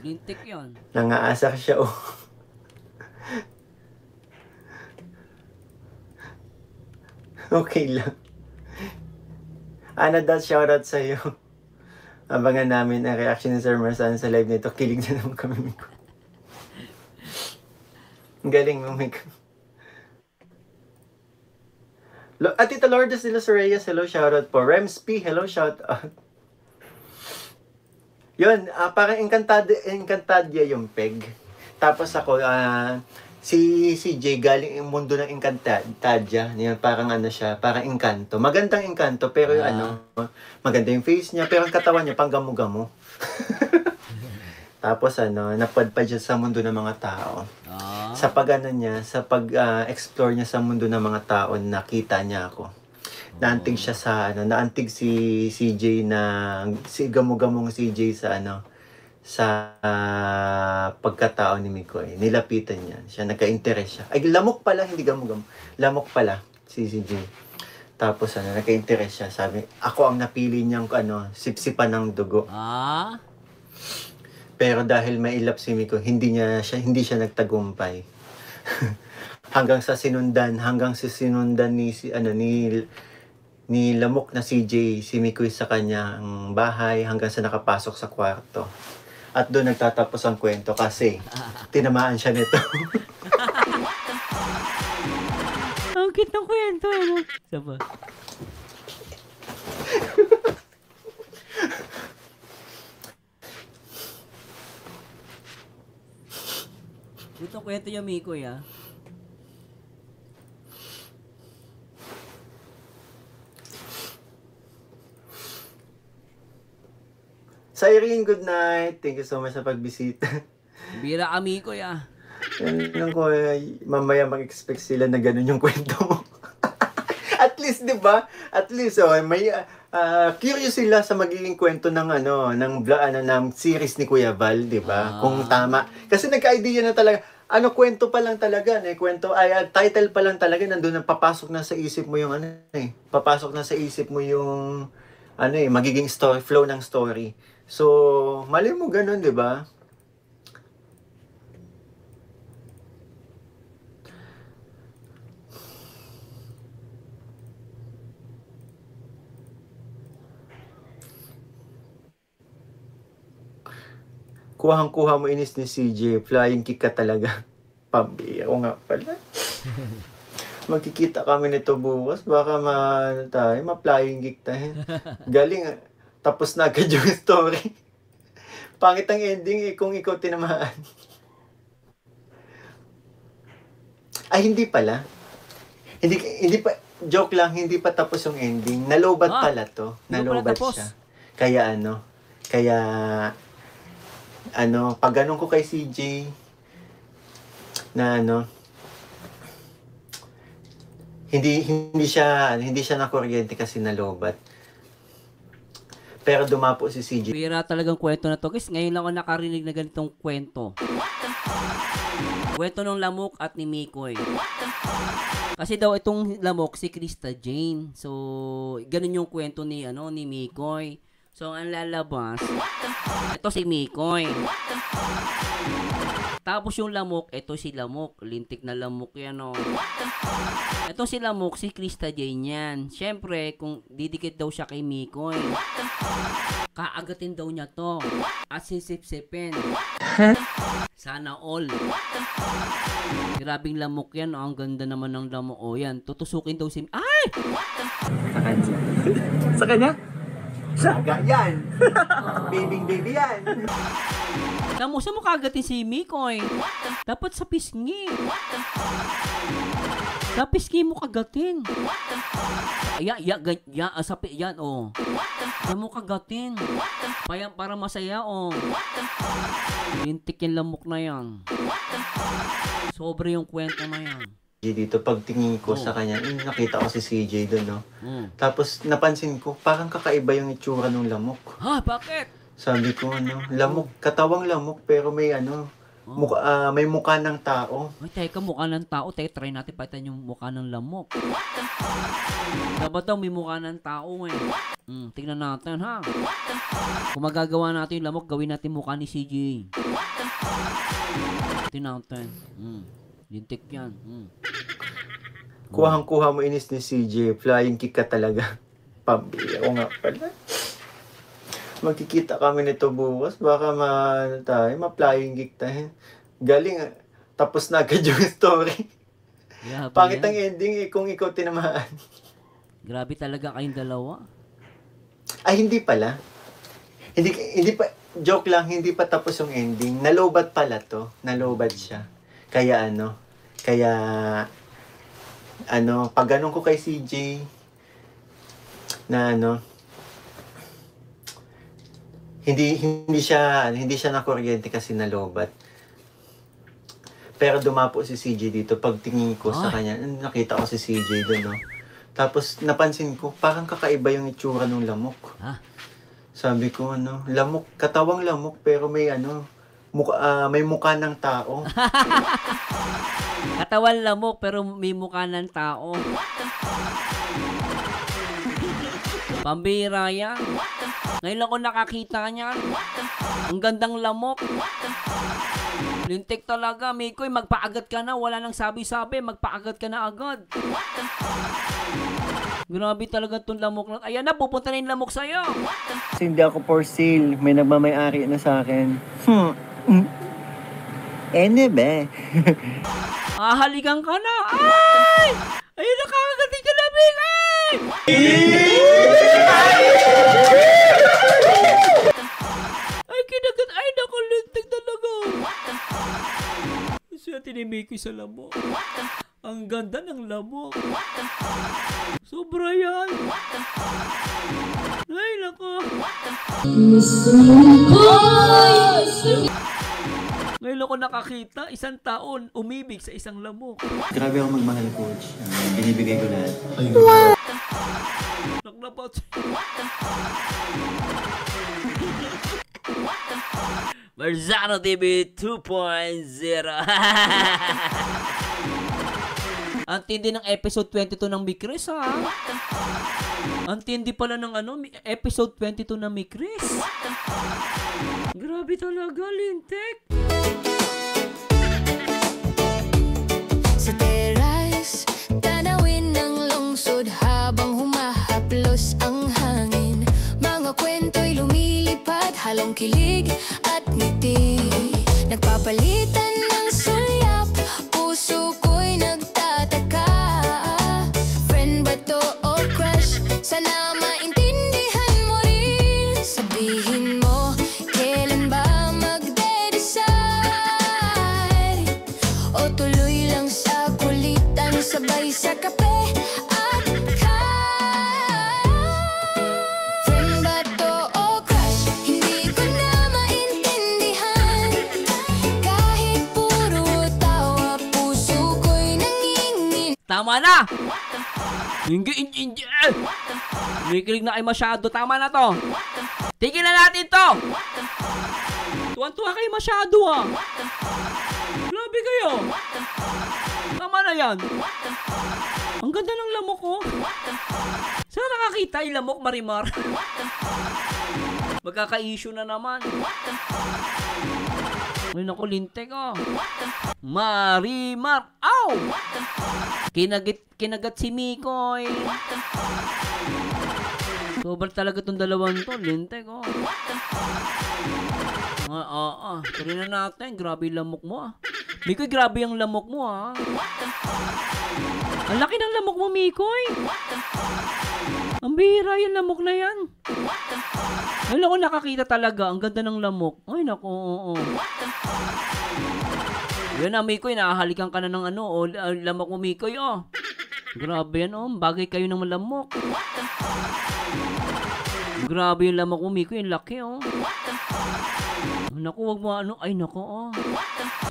Lintik yun. Nangaasa siya, oh. Okay lang. Dad, shoutout sa'yo. Abangan namin ang reaction ni Sir Marsan sa live nito. Kilig na naman kami, Miko. Ang galing mo, Miko. Tita Lourdes de los Reyes, hello, shoutout po. Rems P, hello, shoutout. Yun, parang Encantadia yung peg. Tapos ako, si CJ galing yung mundo ng Encantadia. Yan, parang siya, parang Encanto. Magandang Encanto, pero yung maganda yung face niya, pero ang katawan niya, pang gamo-gamo. Tapos napadpad siya sa mundo ng mga tao. Sa pag-explore niya sa mundo ng mga tao, nakita niya ako. Naantig siya naantig si CJ si gamo-gamong CJ sa pagkatao ni Mikoy. Nilapitan niya. Siya, nagka-interest siya. Ay, lamok pala, hindi gamo-gamo. Lamok pala, si CJ. Tapos, nagka-interest siya. Sabi, ako ang napili niyang, sipsipan ng dugo. Pero dahil mailap si Mikoy, hindi siya nagtagumpay. hanggang sa sinundan ni lamok na CJ, si Mikoy sa kanyang bahay hanggang sa nakapasok sa kwarto. At doon nagtatapos ang kwento kasi tinamaan siya nito. Ang cute ng kwento, Saba. Ito kwento niya, Mikoy, Sa Irene, good night. Thank you so much sa pagbisita. Bira ka, Mikoy, Yan ko, mamaya mag-expect sila na ganun yung kwento mo. At least, di ba? At least, may curious sila sa magiging kwento ng ng series ni Kuya Val, di ba? Kung tama. Kasi nagka-idea na talaga. Kwento pa lang talaga, title pa lang talaga, nandun na papasok na sa isip mo yung papasok na sa isip mo yung magiging story, flow ng story. So, mali mo ganun, di ba? Kuhang-kuha mo inis ni CJ. Flying kick ka talaga. Pambira ko nga pala. Magkikita kami nito bukas. Baka ma-flying kick tayo. Galing. Tapos na agad yung story. Pangit ang ending kung ikaw tinamaan. Ay, hindi pala. Hindi pa. Joke lang, hindi pa tapos yung ending. Nalobat pala to. Nalobat siya. Kaya pag ganun ko kay CJ na hindi siya nakuryente kasi nalobat. Pero dumapo si CJ. Bira talagang kwento na to. Guys, ngayon lang ako nakarinig na ganitong kwento. Kwento ng lamok at ni Mikoy. Kasi daw itong lamok si Krista Jane. So, ganun yung kwento ni Mikoy. So, ang lalabas, ito si Mikoy. Tapos yung lamok, ito si lamok. Lintik na lamok yan, Ito si lamok, si Krista Jane yan. Siyempre, kung didikit daw siya kay Mikoy, kaagatin daw niya to. At sisip-sipin. Sana all. Grabing lamok yan, Ang ganda naman ng lamok. Yan, tutusukin daw si... Ay! Sa kanya? Saga yan. Baby yan. Tamo, sa mo kagatin si Mikoy? Dapat sa pisngi. Sa pisngi mo kagatin. Yan, oh. Sa mo kagatin. Para masaya, oh. Lintik yung lamok na yan. Sobre yung kwento na yan. Dito, pagtingin ko sa kanya, nakita ko si CJ doon, no? Tapos, napansin ko, parang kakaiba yung itsura ng lamok. Ha? Bakit? Sabi ko, lamok, katawang lamok, pero may may mukha ng tao. Ay, teka, mukha ng tao. Teka, try natin palitan yung mukha ng lamok. Dapat daw may mukha ng tao, eh. Tingnan natin, ha? Kung magagawa natin yung lamok, gawin natin mukha ni CJ. Tingnan natin. Lintik yan. Kuhang-kuha mo inis ni CJ. Flying kick ka talaga. Pambili ako nga pala. Magkikita kami nito bukas. Baka ma-flying kick tayo. Galing. Tapos na agad yung story. Pangit ang ending kung ikaw tinamaan. Grabe talaga kayong dalawa. Ay, hindi pala. Hindi pa. Joke lang, hindi pa tapos yung ending. Nalobat pala to. Nalobat siya. Kaya pag ganun ko kay CJ, na hindi siya na kuryente kasi nalobat. Pero dumapo si CJ dito, pagtingin ko sa kanya, nakita ko si CJ doon, no? Tapos napansin ko, parang kakaiba yung itsura ng lamok. Sabi ko, lamok, katawang lamok, pero may may mukha ng tao. Katawan lamok pero may mukha ng tao. Pambira yan. Ngayon ako nakakita niyan. Ang gandang lamok. Lintik talaga, Mikoy. Magpaagat ka na. Wala nang sabi-sabi. Magpaagat ka na agad. Grabe talaga itong lamok na. Ayan na, pupunta na yung lamok sa'yo. Hindi ako for sale. May nagmamay-ari na sa akin. Ba? Halikan ka na. Ay! Ayun, nakakagating ka na, Mikoy! Ay, kinagat. Ay, nakulintik talaga. Siya tinimik ko sa lamok. Ang ganda ng lamok. Sobra yan. Ay, nako. Ngayon ako nakakita, isang taon umibig sa isang lamok. Grabe ako magmahal, coach. Binibigay ko lahat. Naknapat. Marzano TV 2.0. Ang tindi ng episode 22 ng Mikris, ha? Ang tindi pala ng episode 22 ng Mikris. Grabe talaga, lintik. Sa teras, tanawin ng lungsod habang humahaplos ang hangin. Mga kwento'y lumilipad, halong kilig at ngiti. Nagpapalitan ng sulyap, puso ko'y nagtataka. Friend ba to o crush? Sana maintindihan mo rin. Sabihin mo, kailan ba magde-decide? O tuloy lang sa kulitan, sabay sa kape at friend ba to o crush? Hindi ko na maintindihan. Kahit puro tawa, puso ko'y nangingin. Tama na! Hindi. Nakikilig na kayo masyado. Tama na to. Tigilan natin to. Tuwan-tuwa kayo masyado, ha. Grabe kayo. Tama na yan. Ang ganda ng lamok, oh. Saan nakakita yung lamok, Marimar? Magkaka-issue na naman. Ngayon ako lintik, oh. Marimar. Ow! Kinagat si Mikoy. Sobrang talaga itong dalawang to. Lintik, oh. Tuloy na natin. Grabe yung lamok mo, ah. Mikoy, grabe yung lamok mo, ah. Ang laki ng lamok mo, Mikoy. Ang bihira yung lamok na yan. Ay, naku, nakakita talaga. Ang ganda ng lamok. Ay, naku, oo. Yan na, Mikoy, nakahalikan ka na ng lamok mo, Mikoy, oh. Grabe yan, oh. Bagay kayo ng malamok. Grabe yung lamok mo, Mikoy. Yung laki, oh. Naku, wag mo Ay, naku, oh.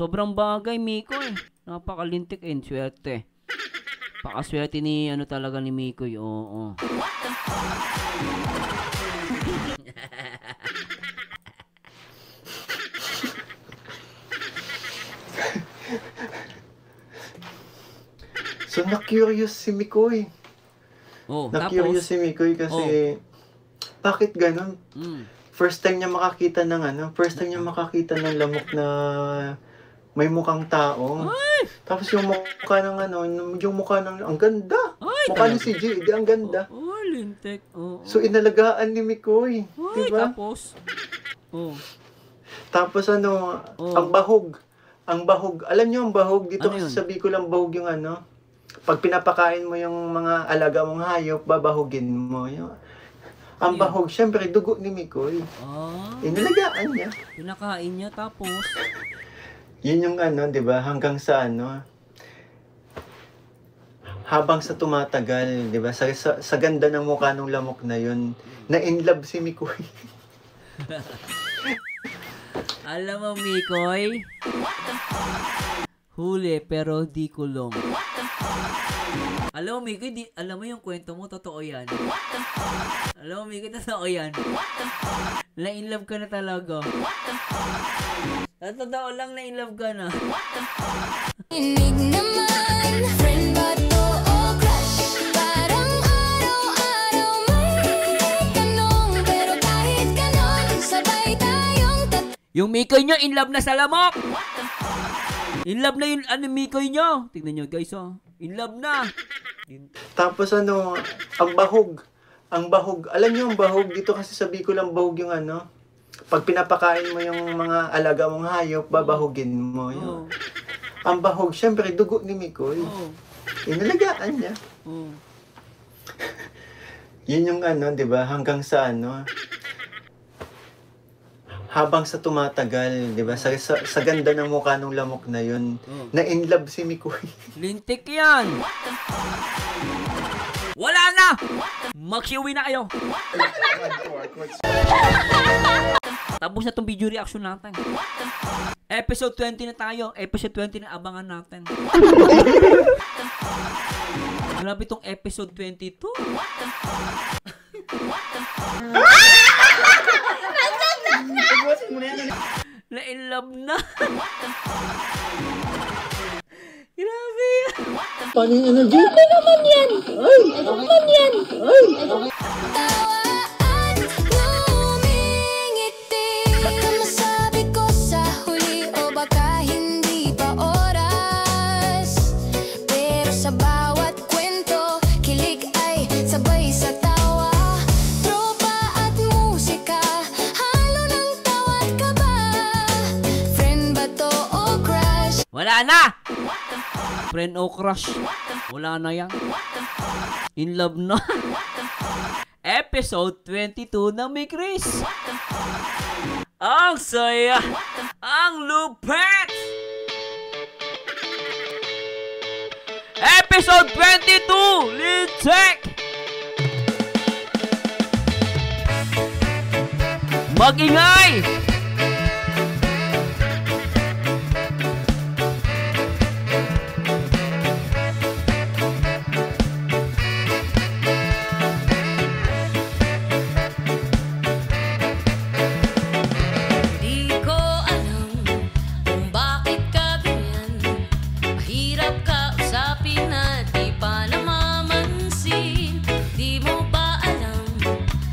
Sobrang bagay, Mikoy. Napakalintik, swerte. Pakaswerte ni, talaga ni Mikoy, oo. So, na-curious si Mikoy. Oh, Na-curious si Mikoy kasi, bakit ganun? First time niya makakita ng lamok na may mukhang tao. Ay! Tapos yung mukha ng ang ganda. Ay, mukha ni si G, ang ganda. Oh, lintik. Oh, So, inalagaan ni Mikoy. Ay, Diba? Tapos, ang bahog. Ang bahog. Alam niyo ang bahog? Dito Ano yun? sa Bicol ang bahog yung pag pinapakain mo yung mga alaga mong hayop, babahugin mo. Ang bahog, syempre, dugo ni Mikoy. Inalagaan niya. pinakain niya, tapos, Yun yung di ba? Hanggang sa habang sa tumatagal, di ba? Sa ganda ng mukha ng lamok na yun, na-inlove si Mikoy. alam mo, Mikoy, huli pero di kulong. Alam mo, Mikoy, alam mo yung kwento mo, totoo yan. Alam mo, Mikoy, totoo yan. Na-inlove ka na talaga. Sa totoo lang, na-inlove ka na. Inig naman, friend ba to o crush? Parang araw-araw may tanong, pero kahit ganon, sabay tayong Yung Mikoy nyo, inlove na sa lamok! Inlove na yung Mikoy nyo. Tignan nyo, guys, oh. Inlove na. Tapos ang bahog. Ang bahog. Alam niyo ang bahog? Dito kasi sa Bicol ang bahog yung pag pinapakain mo yung mga alaga mong hayop, babahugin mo. Ang bahog, syempre, dugo ni Mikoy. Inalagaan niya. Yun yung di ba? Hanggang sa habang sa tumatagal, di ba? Sa ganda ng mukha ng lamok na yun, na-inlove si Mikoy. Lintik yan. Wala na! Mag-iuwi na kayo. Tapos na itong video reaction natin. Episode 20 na tayo. Episode 20 na abangan natin. Grabe itong episode 22. Na-in-love na. Grabe. Paano yung energy? Ano naman yan? Tawaan, ngumingiti. Baka masabi ko sa huli o baka hindi pa oras. Pero sa bawat kwento, kilig ay sabay sa tawa. Tropa at musika, halo ng tawa't kaba. Friend ba to o crush? Wala na. Friend o crush. Wala na yan. In love na. Episode 22 ng May Chris. Ang saya. Ang lupet. Episode 22. Lintek. Mag-ingay. Di ko alam kung bakit ka ganyan. Mahirap ka usapin na di pa namamansin. Di mo ba alam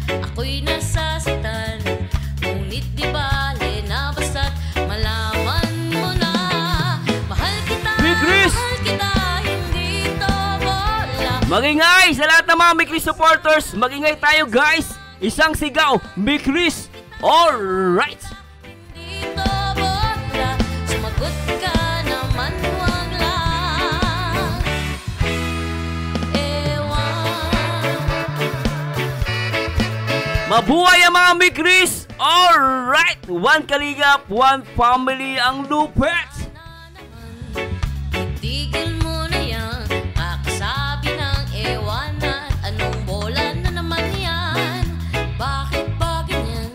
ako'y nasasaktan? Ngunit di bale na basta't malaman mo na. Mahal kita, May Chris! mahal kita, hindi to bola. Mag-ingay sa lahat ng mga May Chris supporters. Mag-ingay tayo, guys. Isang sigaw, May Chris. Alright. Hindi to bola. Sumagot ka naman, wag lang. Ewan. Mabuhay ang mga Mikris! Alright! One Kalingap, one family ang Lupets! Tigil mo na yan, kakasabi ng ewanan. Anong bola na naman yan? Bakit ba ganyan?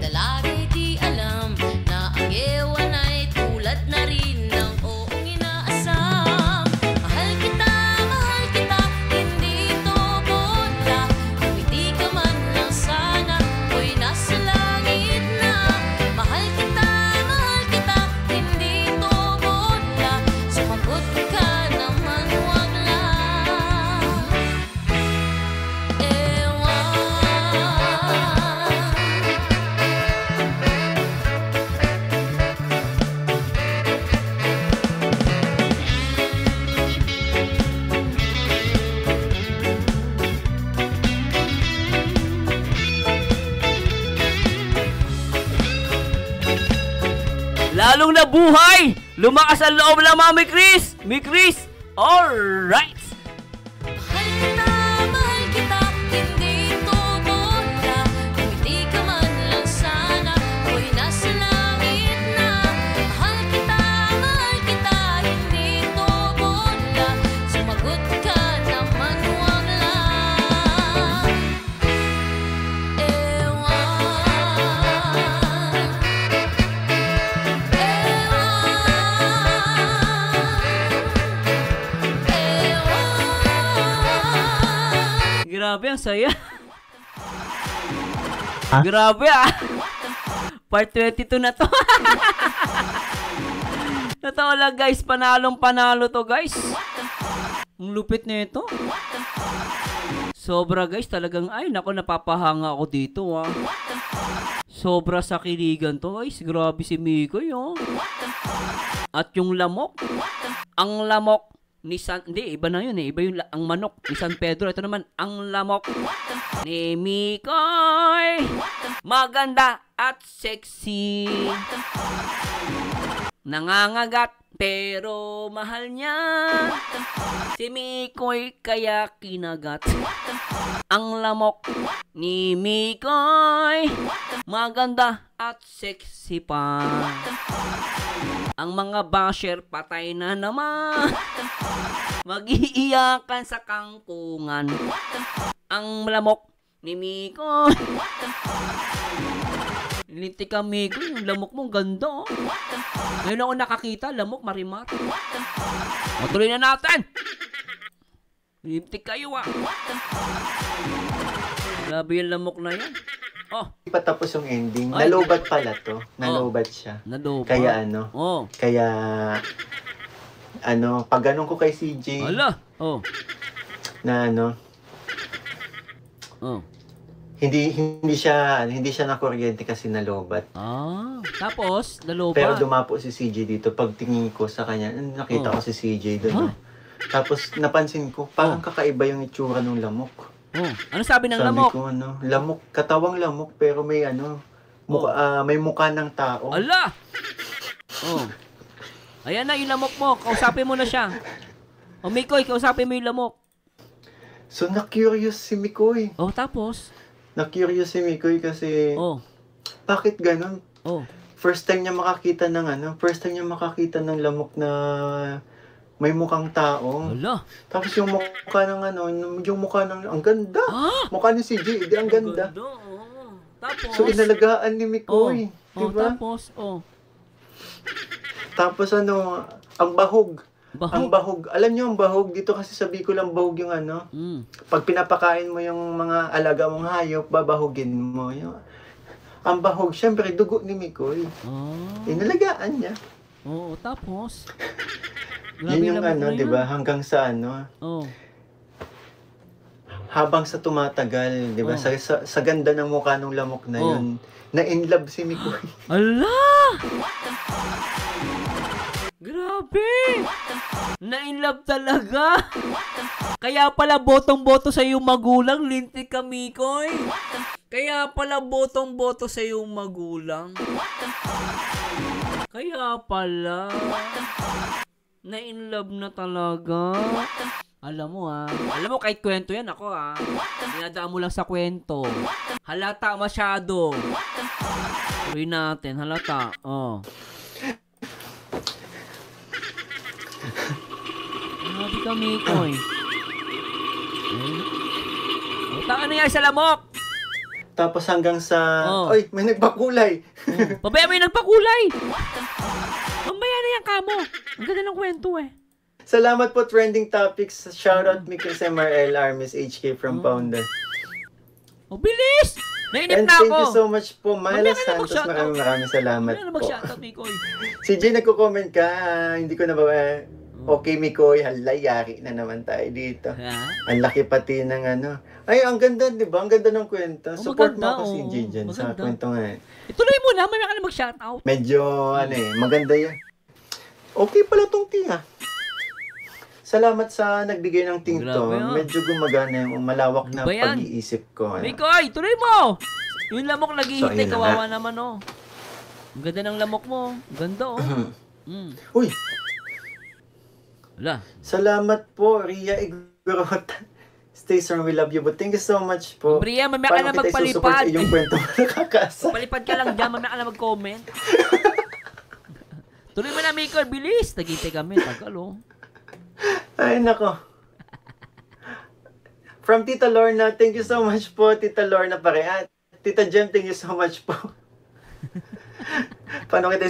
Dalagay di alam na ang ewan ay tulad na rin ng oong inaasam. Mahal kita, hindi ito bola. Kung hindi ka man lang sana, ko'y nasa langit na. Mahal kita, hindi ito bola. Sumagot ka naman, wag lang ewan. Lalong nabuhay! Lumakas ang loob ng mga Mikris! Mikris! Alright! Mahal kita, hindi ito bola. Kung hindi ka man lang sana, ko'y nasa langit na. Mahal kita, hindi ito bola. Sumagot ka naman, wag lang ewan. Grabe, ang saya. Grabe ah. Part 22 na to. Totoo lang guys, panalong-panalo to guys. Ang lupit nito. Sobra guys, talagang ay nako, napapahanga ako dito ah. Sobra sa kiligan to guys. Grabe si Mikoy oh. At yung lamok. Ang lamok ni hindi, iba na yun eh. Iba yung ang manok ni San Pedro. Ito naman, ang lamok ni Mikoy. Maganda at sexy. Nangangagat pero mahal niya. Si Mikoy kaya kinagat. Ang lamok ni Mikoy. Maganda at sexy pa. Ang mga basher patay na naman. Mag-iiyakan sa kangkungan. Ang lamok ni Mikoy. Lintik ka Mikoy, yung lamok mo ganda oh. Ngayon ako nakakita, lamok marimar. Matuloy na natin. Lintik kayo ah. Grabe yung lamok na yan. Oh. Hindi pa tapos yung ending. Ay. Nalobat pala to. Nalobat siya. Nalobat. Kaya ano? Oh. Kaya ano, pag ganun ko kay CJ Ala. Oh. na ano, Oh. hindi siya nakuryente kasi nalobat. Ah. Tapos, nalobat. Pero dumapo si CJ dito. Pag tingin ko sa kanya, nakita ko si CJ doon. Huh? Tapos napansin ko, parang kakaiba yung itsura ng lamok. Oh. Ano sabi ng Sabi lamok? ko, ano, lamok, katawang lamok, pero may ano, may mukha ng tao. Ala! Oh. Ayan na yung lamok mo. Kausapin mo na siya. O Mikoy, kausapin mo yung lamok. So, na-curious si Mikoy. Oh, tapos? Na-curious si Mikoy kasi, Oh. bakit ganun? Oh. First time niya makakita ng lamok na may mukhang tao. Ala. Tapos yung mukha ng ang ganda. Ah! Mukha ni CJ, ang ganda. Oh. Tapos? So, inalagaan ni Oh. Mikoy. Oh, Diba? tapos? Oh. Tapos ano, ang bahog. Bahog? Ang bahog. Alam niyo ang bahog, dito kasi sa Bicol ang bahog yung ano, pag pinapakain mo yung mga alaga mong hayop, babahugin mo. Ang bahog, syempre, dugo ni Mikoy. Oh. Inalagaan niya. Oo, tapos? Yun yung lamok ano, na di ba? yun. Hanggang sa ano, Oh. habang sa tumatagal, di ba? Oh. Sa ganda ng mukha ng lamok na Oh. yun, na-inlove si Mikoy. Ala! Grabe! Na-inlove talaga! Kaya pala botong-boto sa iyong magulang, lintik ka, Mikoy. Kaya pala botong-boto sa iyong magulang. Kaya pala. Na-inlove na talaga. Alam mo Alam mo kahit kwento yan ako dinadaan mo lang sa kwento. Halata masyado. Tuloy natin, halata. Grabe ka, Mikoy. Taka na yan sa lamok. Tapos hanggang sa... Oh. Oy, may nagpakulay. Pabaya mo yung nagpakulay. Mamaya na yan, kamo. Ang ganda ng kwento Salamat po, Trending Topics. Shoutout Mikoy sa MRL Armis HK from Pounder. Bilis! Nainip And na ako. thank you so much po, Myla Mamaya ka na Santos. mag-shoutout. Maraming salamat Ano na po. mag-shoutout, Mikoy? Si Jay nagko-comment ka. Hindi ko na ba... Okay, Mikoy. Halay, yari na naman tayo dito. Ang laki pati ng ano. Ay, ang ganda, di ba? Ang ganda ng kwento. Support maganda, mo ako si Jay dyan sa maganda. kwento nga. Ituloy mo na, mamaya ka na mag-shoutout. Medyo, maganda yan. Okay pala tong tinga. Salamat sa nagbigay ng ting to. Grabe, Medyo gumagana yung malawak na Ano ba yan? pag-iisip ko. Mikoy, tuloy mo! Yung lamok So, naghihintay, ayun na kawawa naman Ang ganda ng lamok mo. Ganda Uy, Wala. salamat po, Ria Igorota. Stay strong, we love you. But thank you so much po. Bria, mamaya ka na Paano kita isusupport magpalipad. yung kwento mo nakakasa? Palipad ka lang dyan, mamaya ka na mag-comment. Tuloy mo na, Mikoy, bilis. Naghihintay kami, tagal Ay, nako. From Tita Lorna, thank you so much po, Tita Lorna pare. At Tita Jem, thank you so much po. Paano kita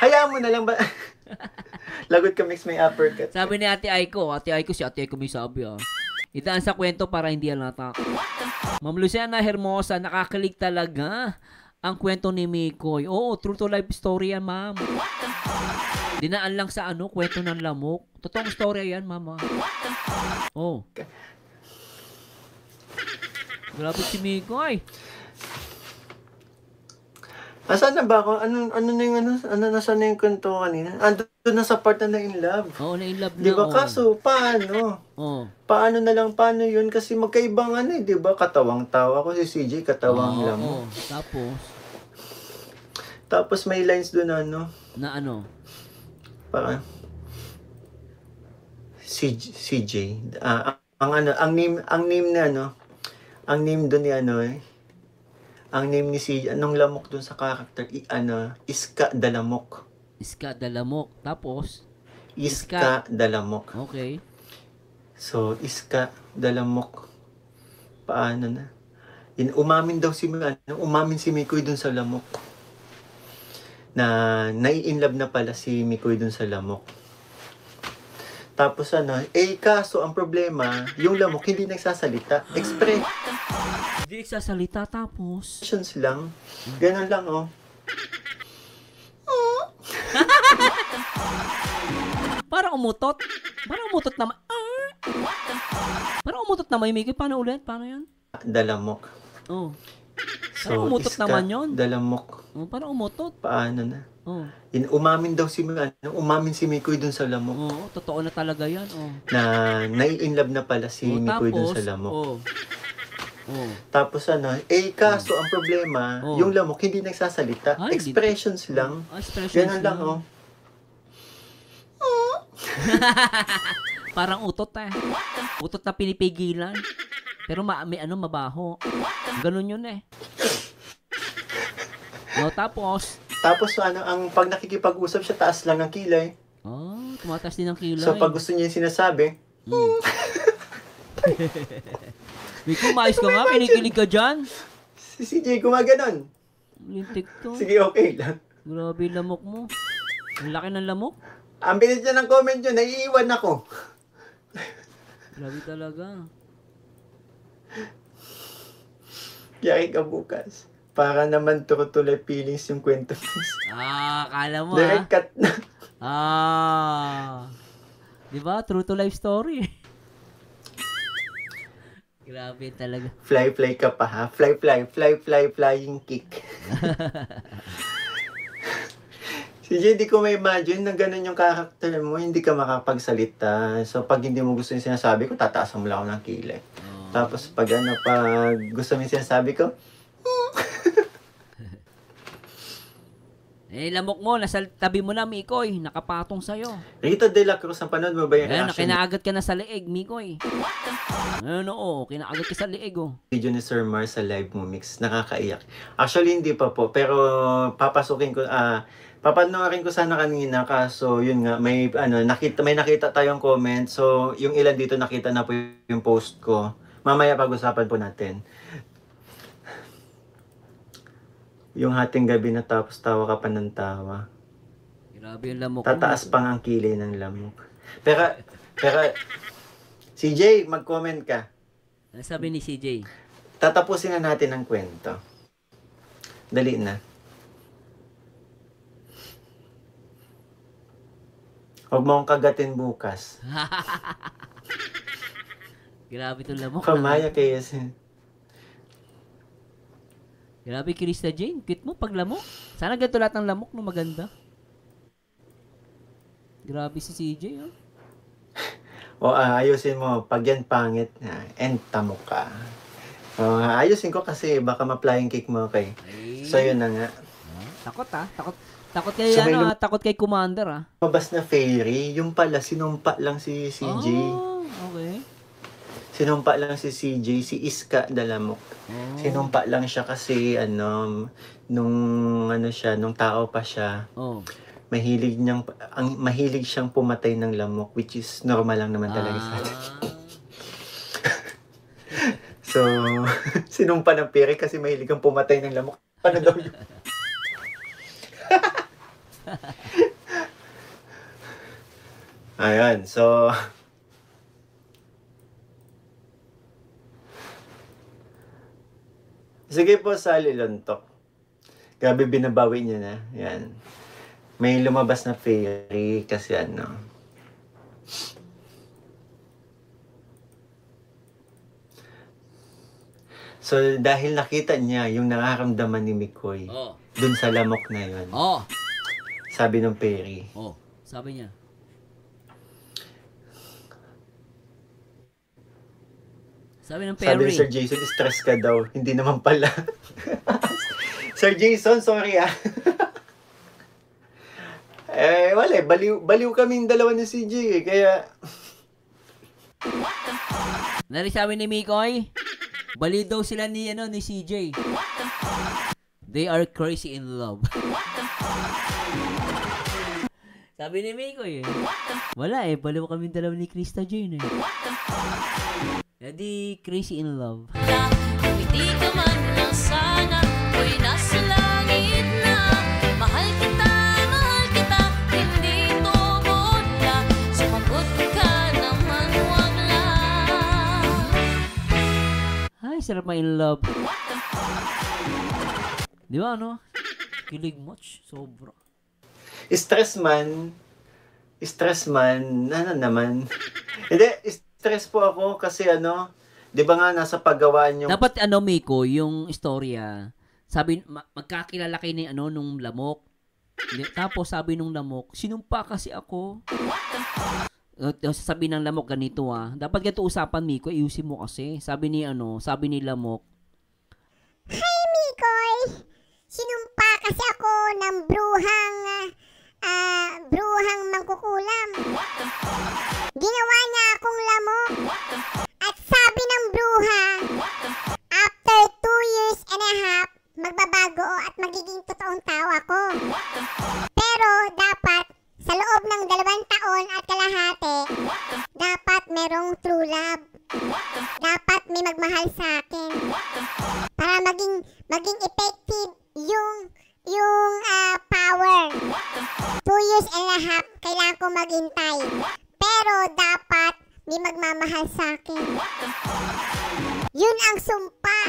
Hayaan mo na lang ba? Lagot ka, mix may uppercut. Sabi ni Ate Aiko, si Ate Aiko may sabi idaan sa kwento para hindi halata. Ma'am Luciana Hermosa, nakakalig talaga ang kwento ni Mikoy. Oo, true to life story yan, ma'am. Dinaan lang sa kwento ng lamok. Totoong story yan, mama. Grabe si Mikoy. Asan na ba ako? Ano na yung nasaan na yung kwento kanina? Doon na sa part na in love. Oo, na-in-love na. Di ba? Kaso, paano? Paano yun? Kasi magkaibang di ba? Katawang tao. Ako si CJ, katawang lamok. Tapos may lines doon Na ano? Parang CJ. Ang name doon ni ang name ni CJ, anong lamok doon sa character? Iska Dalamok. Iska Dalamok. Tapos? Iska Dalamok. Okay. So, Iska Dalamok. Paano na? Umamin si Mikoy doon sa lamok. Na nai-inlove na pala si Mikoy doon sa lamok. Tapos kaso ang problema, yung lamok hindi nagsasalita. Hindi nagsasalita tapos? Expressions lang. Ganun lang, Parang umutot. Parang umutot naman. Parang umutot naman yung Mikoy. Paano ulit? Paano yan? Dalamok. Parang umutot naman yun. Dalamok. Parang umutot. Paano na? Umamin si Mikoy dun sa lamok. Totoo na talaga yan. Na nai-inlove na pala si Mikoy dun sa lamok. Tapos kaso ang problema, yung lamok hindi nagsasalita. Expressions lang. Ganun lang, Parang utot Utot na pinipigilan. Pero may mabaho. Ganun yun tapos ang pag nakikipag-usap siya, taas lang ng kilay. Tumataas din ang kilay. So pag gusto niya yung sinasabi, Mikoy, maayos ka nga, kinikilig ka dyan. si CJ gumaganon. Lintik to. Sige, okay lang. Grabe lamok mo. Ang laki ng lamok. Ang bilis niya ng comment yun, naiiwan ako. Grabe talaga. Yaki ka bukas. Para naman tuloy feelings yung kwento. Kala mo Direct cut na. Diba? True to life story. Grabe talaga. Fly ka pa ha? Flying kick. CJ, di ko ma-imagine na ganun yung character mo, hindi ka makapagsalita. So, pag hindi mo gusto yung sinasabi ko, tataasan mo lang ako ng kilay. Tapos, pag gusto mo yung sinasabi ko, lamok mo, nasa tabi mo na, Mikoy. Nakapatong sa'yo. Rita de la Cruz, ang panood mo ba yung Ayan, reaction kinaagat ka na sa leeg, Mikoy. Ano, kinaagat ka sa leeg, video ni Sir Mar sa live mo mix? Nakakaiyak. Actually, hindi pa po. Pero, papanoorin ko sana kanina. Kaso, yun nga, may nakita tayong comment. So, yung ilan dito nakita na po yung post ko. Mamaya pag-usapan po natin. Yung hating gabi na tapos tawa ka pa ng tawa. Grabe yung lamok mo. Tataas pang ang kilay ng lamok. Pero, CJ, mag-comment ka. Ano sabi ni CJ? Tatapusin na natin ang kwento. Dali na. Huwag mo akong kagatin bukas. Grabe itong lamok. Kamaya kayo sin. Grabe, Krista Jane. Cute mo pag lamok. Sana ganito lahat ng lamok no maganda. Grabe si CJ, Ayusin mo. Pag yan pangit, enta mo ka. Ayusin ko kasi baka ma-flying kick mo kay. So, yun na nga. Takot Takot kay takot kay Commander Mabas na fairy, yung pala sinumpa lang si CJ. Oh, okay. Sinumpa lang si CJ, si Iska Dalamok. Sinumpa lang siya kasi nung tao pa siya. Mahilig siyang pumatay ng lamok, which is normal lang naman talaga sa atin. So, sinumpa ng pere kasi mahilig kang pumatay ng lamok. Ano daw yun? Ayan, so sige po, Sally Lontok. Grabe, binabawi niya na. Yan. May lumabas na fairy kasi So, dahil nakita niya yung nararamdaman ni Mikoy dun sa lamok na yun. Sabi ng fairy. Sabi niya. Sabi ng fairy. Sabi ni Sir Jason, stress ka daw. Hindi naman pala. Sir Jason, sorry wala baliw kaming dalawa ni CJ kaya... Sabi ni Mikoy, baliw daw sila ni CJ. They are crazy in love. Sabi ni Mikoy wala baliw kaming dalawa ni Krista Jane Jadi crazy in love. Hindi ka man lang sana, ko'y nasa langit na. Mahal kita, hindi tubod na. Sumagot ka naman, wag lang. Ay, sarap ma in love. Di ba Kilig much, sobra. Stress man, naman. Hindi, stress po ako kasi di ba nga nasa paggawaan yung... Dapat Miko, yung istorya, sabi, magkakilala kayo ni nung lamok. Tapos sabi nung lamok, sinumpa kasi ako. Sabi ng lamok ganito Dapat ganito usapan, Miko, iusin mo kasi. Sabi ni lamok. Hi, Mikoy! Sinumpa kasi ako ng bruhang mangkukulam. Ginawa niya akong lamok. At sabi ng bruha, after 2 years and a half, magbabago at magiging totoong tao ako. Pero dapat, sa loob ng 2 taon at kalahati, dapat merong true love. Dapat may magmahal sa akin. Para maging effective yung power. 2 years and a half, kailangan ko maghintay. Pero dapat may magmamahal sa akin. Yun ang sumpa.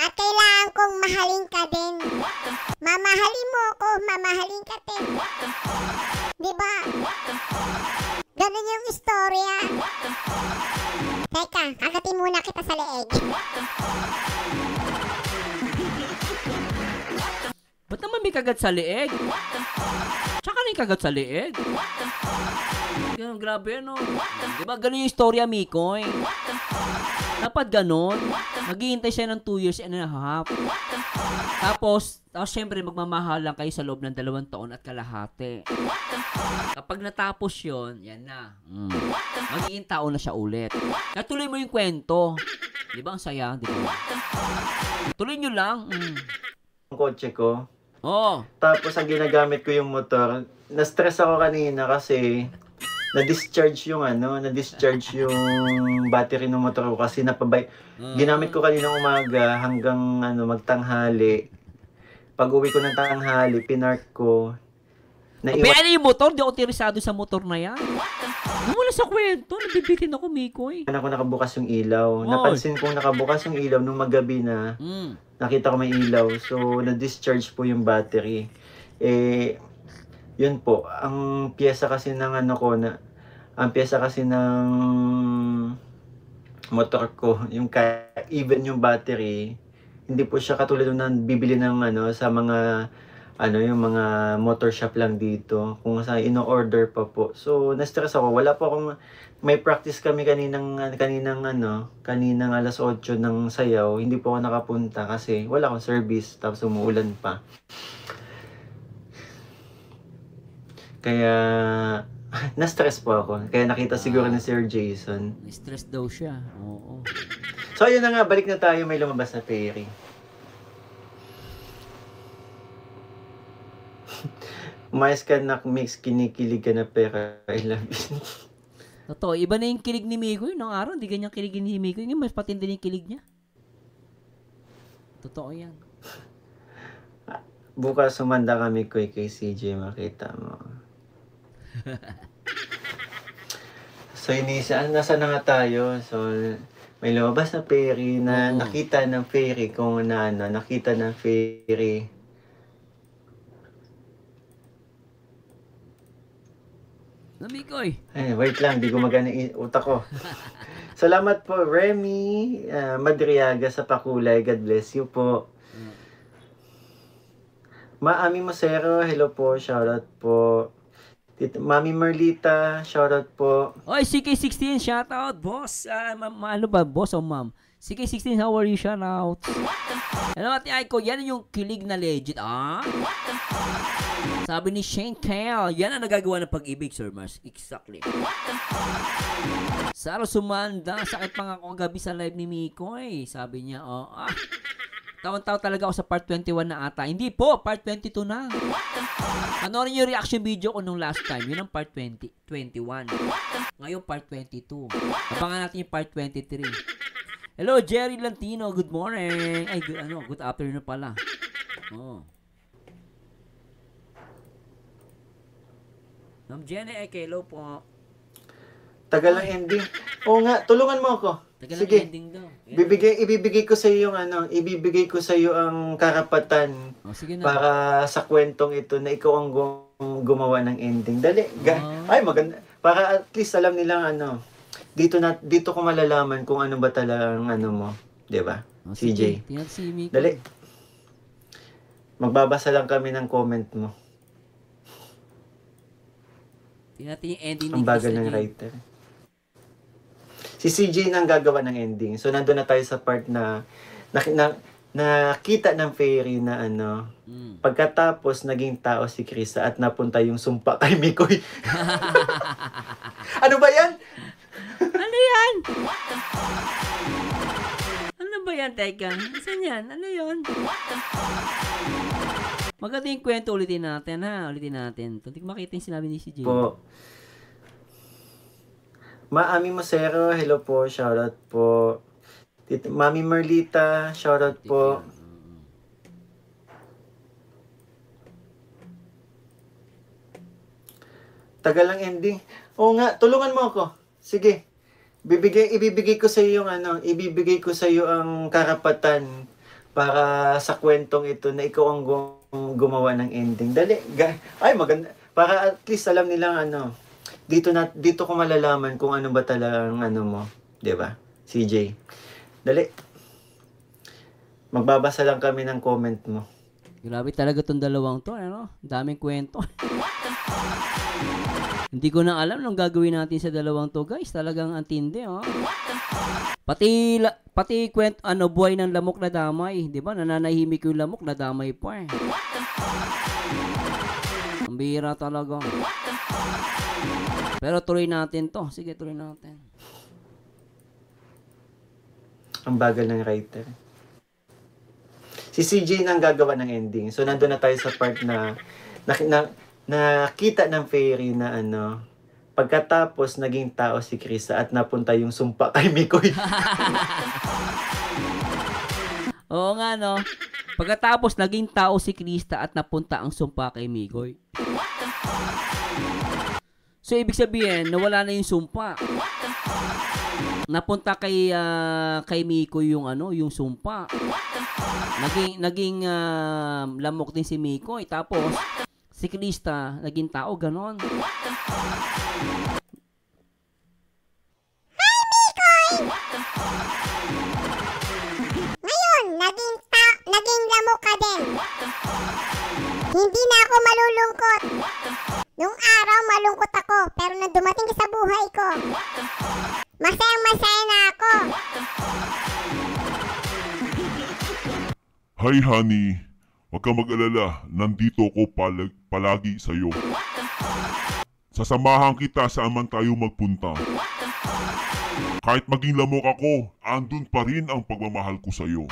At kailangan kong mahalin ka din. Mamahalin mo ako, mamahalin ka din. Diba? Ganun yung istorya. Teka, kagatin muna kita sa leeg. Ba't naman may kagat sa leeg? Tsaka na yung kagat sa leeg? Grabe Diba ganun yung istorya, Mikoy? Dapat ganon. Maghihintay siya ng 2 years and a half. Tapos syempre magmamahal lang kayo sa loob ng 2 taon at kalahati. Kapag natapos yon, yan na. Magiging tao na siya ulit. Katuloy mo yung kwento. Di ba ang saya? Di ba? Tuloy nyo lang. Ang kotse ko. Oo. Tapos ang ginagamit ko yung motor. Na-stress ako kanina kasi na-discharge yung battery ng motor ko kasi ginamit ko kanina umaga hanggang magtanghali. Pag uwi ko ng tanghali, pinark ko. Ano yung motor? Di ako interesado sa motor na yan. Wala sa kwento. Nabibitin ako, Mikoy. Ako nakabukas yung ilaw. Napansin kong nakabukas yung ilaw nung magabi na. Nakita ko may ilaw. So, na-discharge po yung battery. Yun po. Ang pyesa kasi ng motor ko, even yung battery, hindi po siya katulad ng bibili ng sa mga yung mga motor shop lang dito. Kung saan ino-order pa po. So, na-stress ako. Wala po akong may practice kami kaninang alas 8 ng sayaw. Hindi po ako nakapunta kasi wala akong service tapos umuulan pa. Kaya na-stress po ako. Kaya nakita siguro ni Sir Jason. Na-stress daw siya. Oo. So, ayun na nga. Balik na tayo. May lumabas na Perry. Umayos ka na, mix, kinikilig ka na pera. I love you. Totoo, iba na yung kilig ni Miko. Nung araw, hindi ganyan kiligin ni Miko. Ngayon, mas patindi na yung kilig niya. Totoo yan. Bukas sumanda kami kay CJ, makita mo. So, nasa na nga tayo. So, may lumabas na Perry na nakita ng Perry kung nakita ng Perry. Mikoy. Wait lang, di gumagana utak ko. Salamat po, Remy Madriaga sa pakulay. God bless you po. Maami Mosero, hello po, shoutout po. Mami Merlita, shoutout po. Oy, CK16, shoutout, boss. Ano ba, boss o ma'am? CK16, how are you? Shoutout. Hello, Ate Aiko, yan yung kilig na legit, Sabi ni Shane Kale, yan ang nagagawa ng pag-ibig, Sir Mars. Exactly. Saro Sumanda, sakit pa nga ako gabi sa live ni Mikoy. Sabi niya, taon-taon talaga ako sa part 21 na ata. Hindi po, part 22 na. Panoorin yung reaction video ko nung last time. Yun ang part 21. Ngayon, part 22. Abangan natin yung part 23. Hello, Jerry Lantino. Good morning. Ay, good afternoon pala. Ma'am Jenny, hello po. Tagal ang ending. Oo nga, tulungan mo ako. Tagal Sige. ang ending daw. Yeah. Ibibigay ko sa iyo ang karapatan sige na. para sa kwentong ito na ikaw ang gumawa ng ending. Dali. Ay, maganda. Para at least alam nilang dito ko malalaman kung ano ba talagang mo, 'di ba? CJ. Dali. Magbabasa lang kami ng comment mo. Tingnan natin yung ending ni Ang bagal ng writer. Si CJ nang gagawa ng ending. So, nandun na tayo sa part na nakita ng Fairy na pagkatapos naging tao si Krisa at napunta yung sumpa kay Mikoy. Ano ba yan? Ano yan? Ano ba yan, Teka? Saan yan? Ano yun? Maganda yung kwento, ulitin natin, ha? Ulitin natin. Tuntik makita yung sinabi ni CJ. Po. Maami Mosero, hello po, shoutout po. Mami Merlita, shoutout po. Tagal ang ending. Oo nga, tulungan mo ako. Sige. Ibibigay ko sa iyo ang karapatan para sa kwentong ito na ikaw ang gumawa ng ending. Dali. Ay, maganda. Para at least alam nilang dito ko malalaman kung ano ba talagang mo, 'di ba? CJ. Dali. Magbabasa lang kami ng comment mo. Grabe talaga tong dalawang to, ano? Daming kwento. Hindi ko na alam nung gagawin natin sa dalawang to, guys. Talagang antindi, oh. Pati kwento, buhay ng lamok na damay. Di ba? Nananahimik yung lamok na damay pa, eh. Ang bihira talaga. Pero tuloy natin to. Sige, tuloy natin. Ang bagal ng writer. Si CJ nang gagawa ng ending. So, nandun na tayo sa part na nakita ng fairy na pagkatapos naging tao si Krista at napunta yung sumpa kay Mikoy. Oo nga, no? Pagkatapos naging tao si Krista at napunta ang sumpa kay Mikoy. So, ibig sabihin, nawala na yung sumpa. Napunta kay Mikoy yung sumpa. Naging lamok din si Mikoy. Tapos, si Krista, naging tao, ganon. Hi, Mikoy! Ngayon, naging lamok ka din. Hindi na ako malulungkot. Nung araw, malungkot ako. Pero nung dumating ka sa buhay ko, masayang-masaya na ako. Hi honey, huwag kang mag-alala, nandito ako palagi sa'yo. Sasamahan kita saan man tayo magpunta. Kahit maging lamok ako, andun pa rin ang pagmamahal ko sa'yo.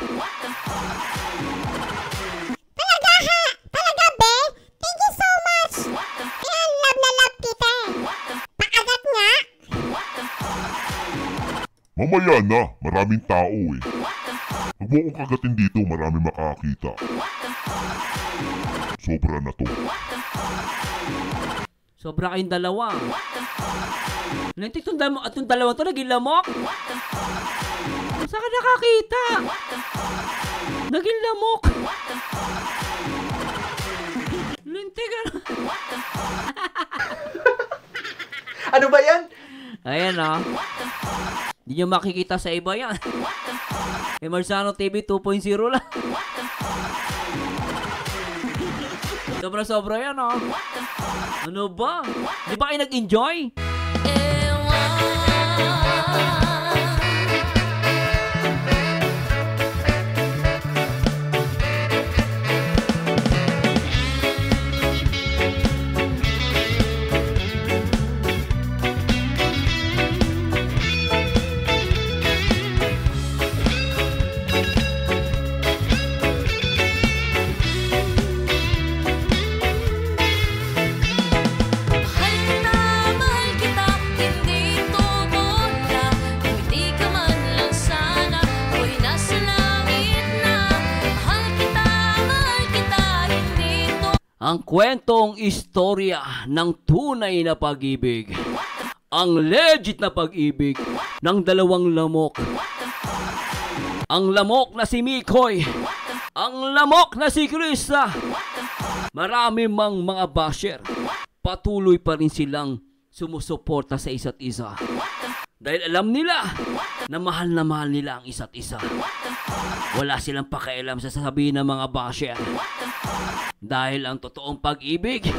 Talaga, be? Thank you so much. Kaya love na love kita eh. Paagat nga. Mamaya na, maraming tao eh. Huwag mo akong kagatin dito, marami makakita. Sobra na to. Sobra kayong dalawa. Nanti itong dalawa to naging lamok. Saan ka nakakita? Naging lamok. Linti ka. Ano ba yan? Ayan, oh. Hindi nyo makikita sa iba yan. Kay Marzano TV 2.0 lang. Sobra-sobra yan, oh. Ano ba? Di ba kayo nag-enjoy? Mahal kita, hindi to bola. Kung hindi ka man lang sana, ako'y nasa langit na. Mahal kita, hindi to. Ang kwentong istorya ng tunay na pag-ibig. Ang legit na pag-ibig ng dalawang lamok. Ang lamok na si Mikoy. Ang lamok na si Krista. Marami mang mga basher. Patuloy pa rin silang sumusuporta sa isa't isa. Dahil alam nila na mahal nila ang isa't isa. Wala silang pakialam sa sasabihin ng mga basher. Dahil ang totoong pag-ibig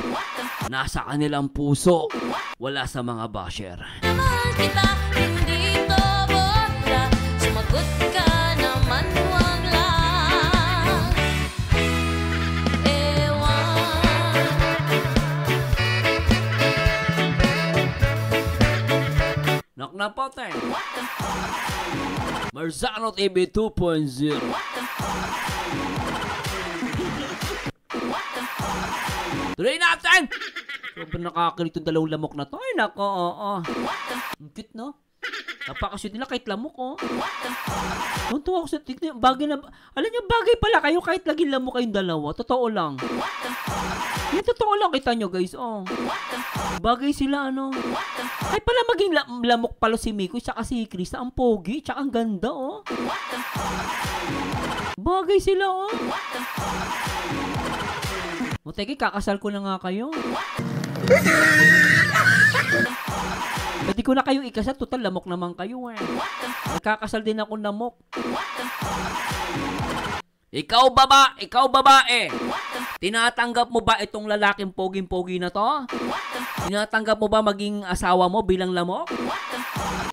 nasa kanilang puso, wala sa mga basher. Mahal kita, hindi to bola. Sumagot ka naman, huwag lang. Ewan. Knock na po, te. Marzano TV 2.0. Tuloy natin! Sobrang nakakalit yung dalawang lamok na to. Ay, nako, oo. Ang cute, no? Napakashoot nila kahit lamok, oh. Tuntua ako sa tignan. Bagay na... Alam niyo, bagay pala kayo kahit laging lamok kayong dalawa. Totoo lang. Yan, totoo lang. Kita nyo, guys, oh. Bagay sila, ano. Kahit pala maging lamok pala si Mikoy tsaka si Krista. Ang pogi, tsaka ang ganda, oh. Bagay sila, oh. O, teki, kakasal ko na nga kayo. Pwede ko na kayong ikasal. Total, lamok naman kayo, eh. Nagkakasal din ako lamok. Ikaw babae. Tinatanggap mo ba itong lalaking poging-pogi na to? Tinatanggap mo ba maging asawa mo bilang lamok?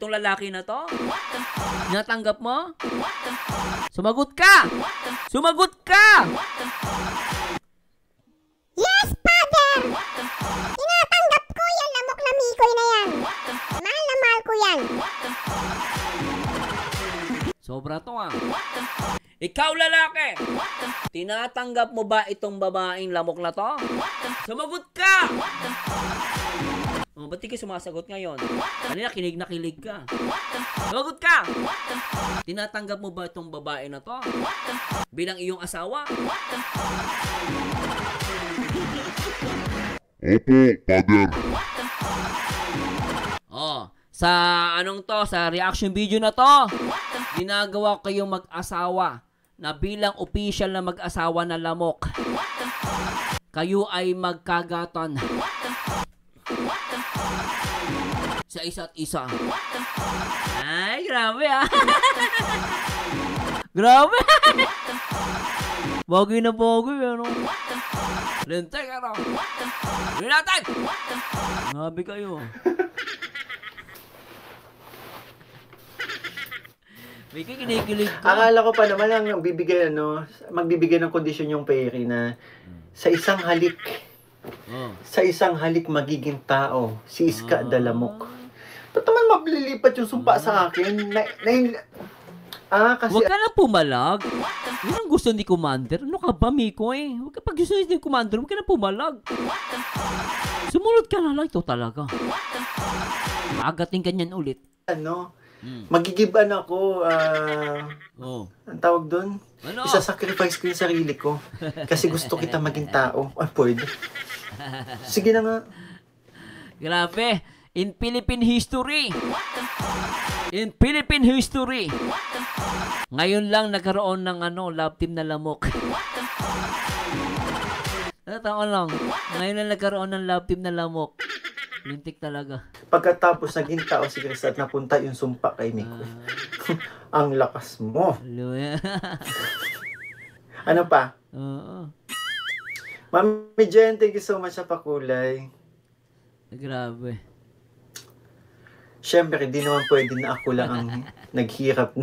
Itong lalaki na to? Tinatanggap mo? Sumagot ka! Sumagot ka! Yes, Father! Tinatanggap ko yan, lamok na Mikoy na yan. Mahal na mahal ko yan. Sobra to ah. Ikaw lalaki! Tinatanggap mo ba itong babaeng lamok na to? Sumagot ka! Oh, ba't di ka sumasagot ngayon? Kanina kinig na kilig ka. Sumagot ka! Tinatanggap mo ba itong babae na to? Bilang iyong asawa? Opo, Father. Oh, sa anong to, sa reaction video na to, ginagawa kayong mag-asawa na bilang official na mag-asawa na lamok. Kayo ay magkagatan sa isa't isa. Ay, grabe ah. Grabe. Bagay na bagay, ano? Lentay, ano? Rinatay! Grabe kayo. May kinikilig ko. Akala ko pa naman ang magbibigay ng kondisyon yung Perry na sa isang halik, magiging tao, si Iska Dalamok. Ba't naman maglilipat yung sumpa sa akin? Kasi... Huwag ka na pumalag. Yun ang gusto ni Commander. Ano ka ba, Miko eh? Huwag ka pag gusto ni Commander, huwag ka na pumalag. Sumunod ka na lang. Ito talaga. Agating kanyan ulit. Magigiban ako, ang tawag doon? Ano? Isa-sacrifice ko yung sarili ko. Kasi gusto kita maging tao. Ay, pwede. Sige na nga. Grabe. In Philippine history. Ngayon lang nagkaroon ng love team na lamok. Tatawa lang. Ngayon lang nagkaroon ng love team na lamok. Lintik talaga. Pagkatapos naging tao si Chris at napunta yung sumpa kay Miko. Ang lakas mo. Hallelujah. Ano pa? Oo. Mami Jen, thank you so much sa pakulay. Grabe. Siyempre, di naman pwede na ako lang ang naghirap.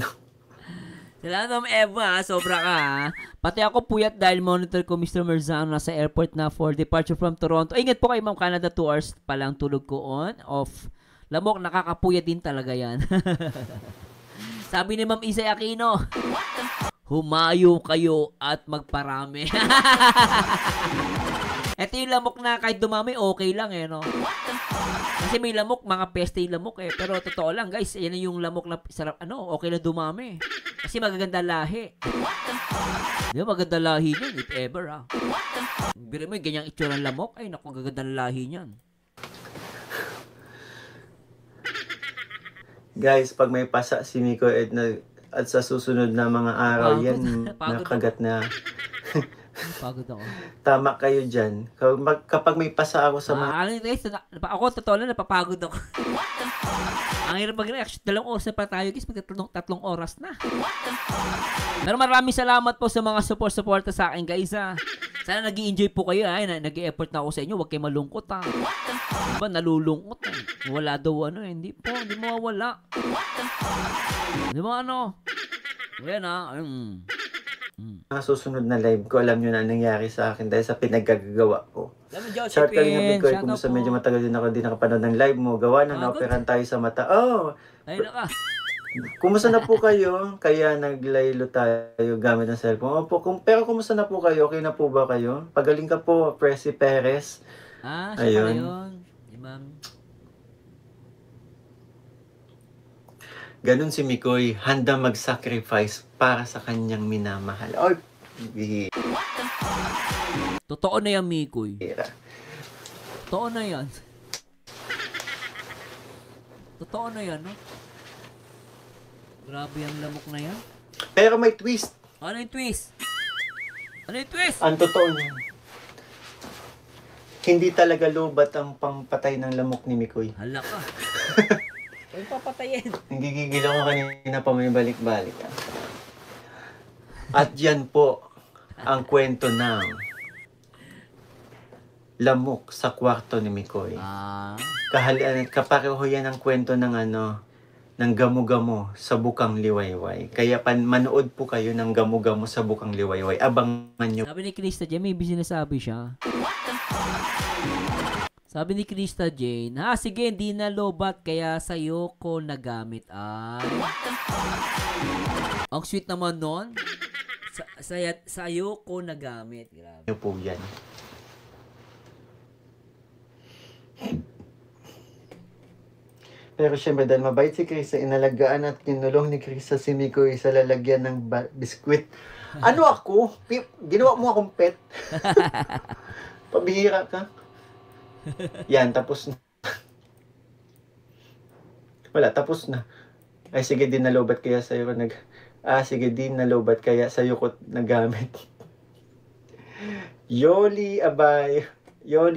Salamat Eva, sobra ka ha. Pati ako puyat dahil monitor ko Mr. Merzano nasa airport na for departure from Toronto. Ingat po kayo Ma'am Canada, 2 hours pa lang tulog ko on, off. Lamok, nakakapuyat din talaga yan. Sabi ni Ma'am Isay Aquino, humayo kayo at magparami. Ito yung lamok na kahit dumami, okay lang eh, no? Kasi may lamok, mga peste yung lamok eh. Pero totoo lang guys, yan yung lamok na sarap, okay lang dumami. Kasi magaganda lahi. Di ba, maganda lahi niyan, if ever ah. Biro mo yung ganyang itsura ng lamok, ay naku, gaganda lahi niyan. Guys, pag may pasa si Miko at sa susunod na mga araw, yan, nakagat na. Pagod ako. Tama kayo dyan. Kapag may pasa ako sa mga... Ako, totoo lang, napapagod ako. Ang hirap mag-react. 2 oras na pa tayo, guys. Magtatlong oras na. Pero maraming salamat po sa mga support-supporta sa akin, guys, ha. Sana nag-i-enjoy po kayo, ha. Nag-i-effort na ako sa inyo. Huwag kayo malungkot, ha. Diba, nalulungkot, ha. Wala daw, hindi po. Hindi mawawala. Di ba, Ayan, ha. Mga susunod na live ko, alam nyo na nangyari sa akin dahil sa pinaggagawa ko. Shout ka rin namin ko, kumusta medyo matagal din ako hindi nakapanood ng live mo. Gawa na, naoperan tayo sa mata. Ay, naka. Kumusta na po kayo? Kaya naglaylo tayo gamit ng cellphone. Opo, pero kumusta na po kayo? Okay na po ba kayo? Pagaling ka po, Presi Perez. Siya ayun. Ma'am. Ganun si Mikoy, handa mag-sacrifice para sa kanyang minamahal. Totoo na yan, Mikoy. Totoo na yan. Totoo na yan, no? Grabe yung lamok na yan. Pero may twist. Ano yung twist? Ano yung twist? Ang totoo niya. Hindi talaga lobat ang pangpatay ng lamok ni Mikoy. Hala ka. Ay, papatayin. Nagigigil ako kanina pa may balik-balik. At yan po ang kwento ng lamok sa kwarto ni Mikoy. Kapareho yan ang kwento ng ng gamo-gamo sa Bukang Liwayway. Kaya manood po kayo ng gamo-gamo sa Bukang Liwayway. Abangan nyo. Sabi ni Krista Jane, may sinasabi siya. Sabi ni Krista Jane, sige, hindi na lobat, kaya sa'yo ko nagamit. Ay. Ang sweet naman nun. Sa'yo ko nagamit. Grabe. Ano po yan? Pero syempre, dahil mabait si Krista, inalagaan at kinulong ni Krista si Mikoy sa lalagyan ng biskwit. Ano ako? Ginawa mo akong pet? Pabihira ka? Yan, tapos na. Wala, tapos na. Ay, sige, din nalobat kaya sa'yo ko sige, din nalobat kaya sa'yo ko nagamit. Yoli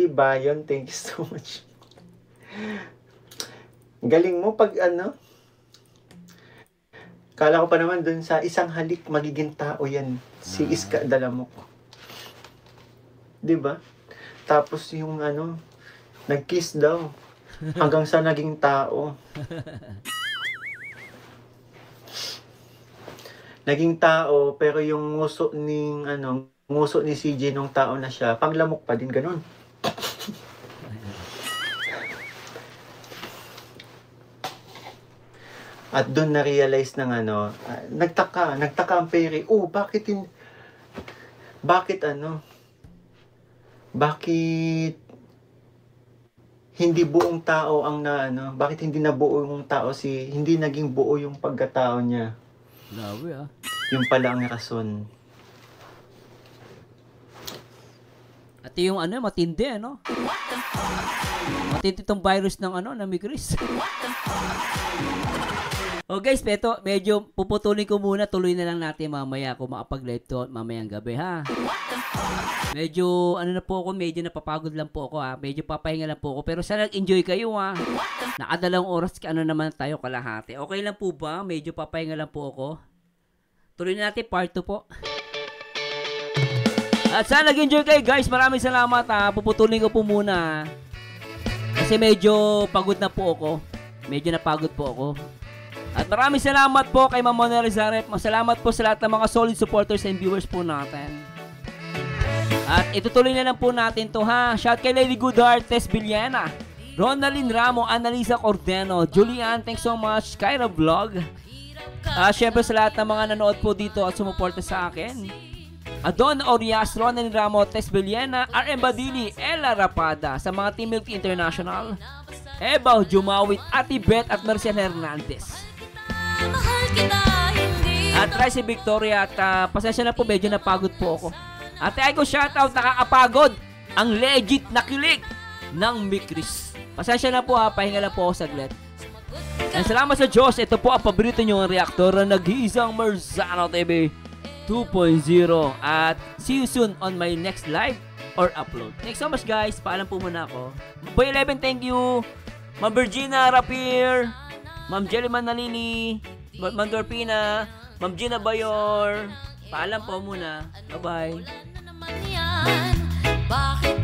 Bayon, thank you so much. Galing mo pag kala ko pa naman dun sa isang halik magiging tao yan. Si Iska Dalamok. Diba? Tapos yung nag-kiss daw. Hanggang sa naging tao. Naging tao, pero yung nguso ni CJ nung tao na siya, paglamok pa din, ganun. At doon na-realize ng nagtaka ang Perry. Bakit hindi buong tao ang bakit hindi nabuo yung tao hindi naging buo yung pagkatao niya. Grabe Yung pala ang rason. At yung matindi matindi tong virus ng ng Migris. Oh guys, medyo puputulin ko muna, tuloy na lang natin mamaya kung makapag-live to mamayang gabi Medyo na po ako, medyo napapagod lang po ako medyo papahinga lang po ako, pero sana nag-enjoy kayo Nakadalawang oras naman tayo kalahati. Okay lang po ba? Medyo papahinga lang po ako. Tuloy na natin part 2 po. At sana nag-enjoy kayo guys, maraming salamat puputulin ko po muna. Kasi medyo pagod na po ako. Medyo napagod po ako. At maraming salamat po kay Ma'am Mona Rizarep. Salamat po sa lahat ng mga solid supporters and viewers po natin. At itutuloy na lang po natin to Shout kay Lady Goodheart, Tess Villena, Ronaldin Ramo, Annalisa Cordeno, Julian, thanks so much, Kyra Vlog. Syempre sa lahat ng mga nanood po dito at sumuporta sa akin. Adon Orias, Ronaldin Ramo, Tess Villena, RM Badili, Ella Rapada, sa mga Team Milk International, Ebaw Jumawit, Ati Beth at Marcel Hernandez. At Rice Victoria at pasensya na po, medyo napagod po ako. Ate Aiko, shoutout, nakakapagod ang legit na kilig ng Mikris. Pasensya na po pahinga lang po ako saglit. And salamat sa Diyos, ito po ang paborito nyo ang reaktor na nag-iisang Marzano TV 2.0. At see you soon on my next live or upload. Thanks so much guys, paalam po muna ako. Boy 11, thank you. Ma'am Virginia Rapier, Ma'am Jellyman Nalini, Ma'am Dorpina, Ma'am Gina Bayor. Paalam po muna. Bye-bye. Bakit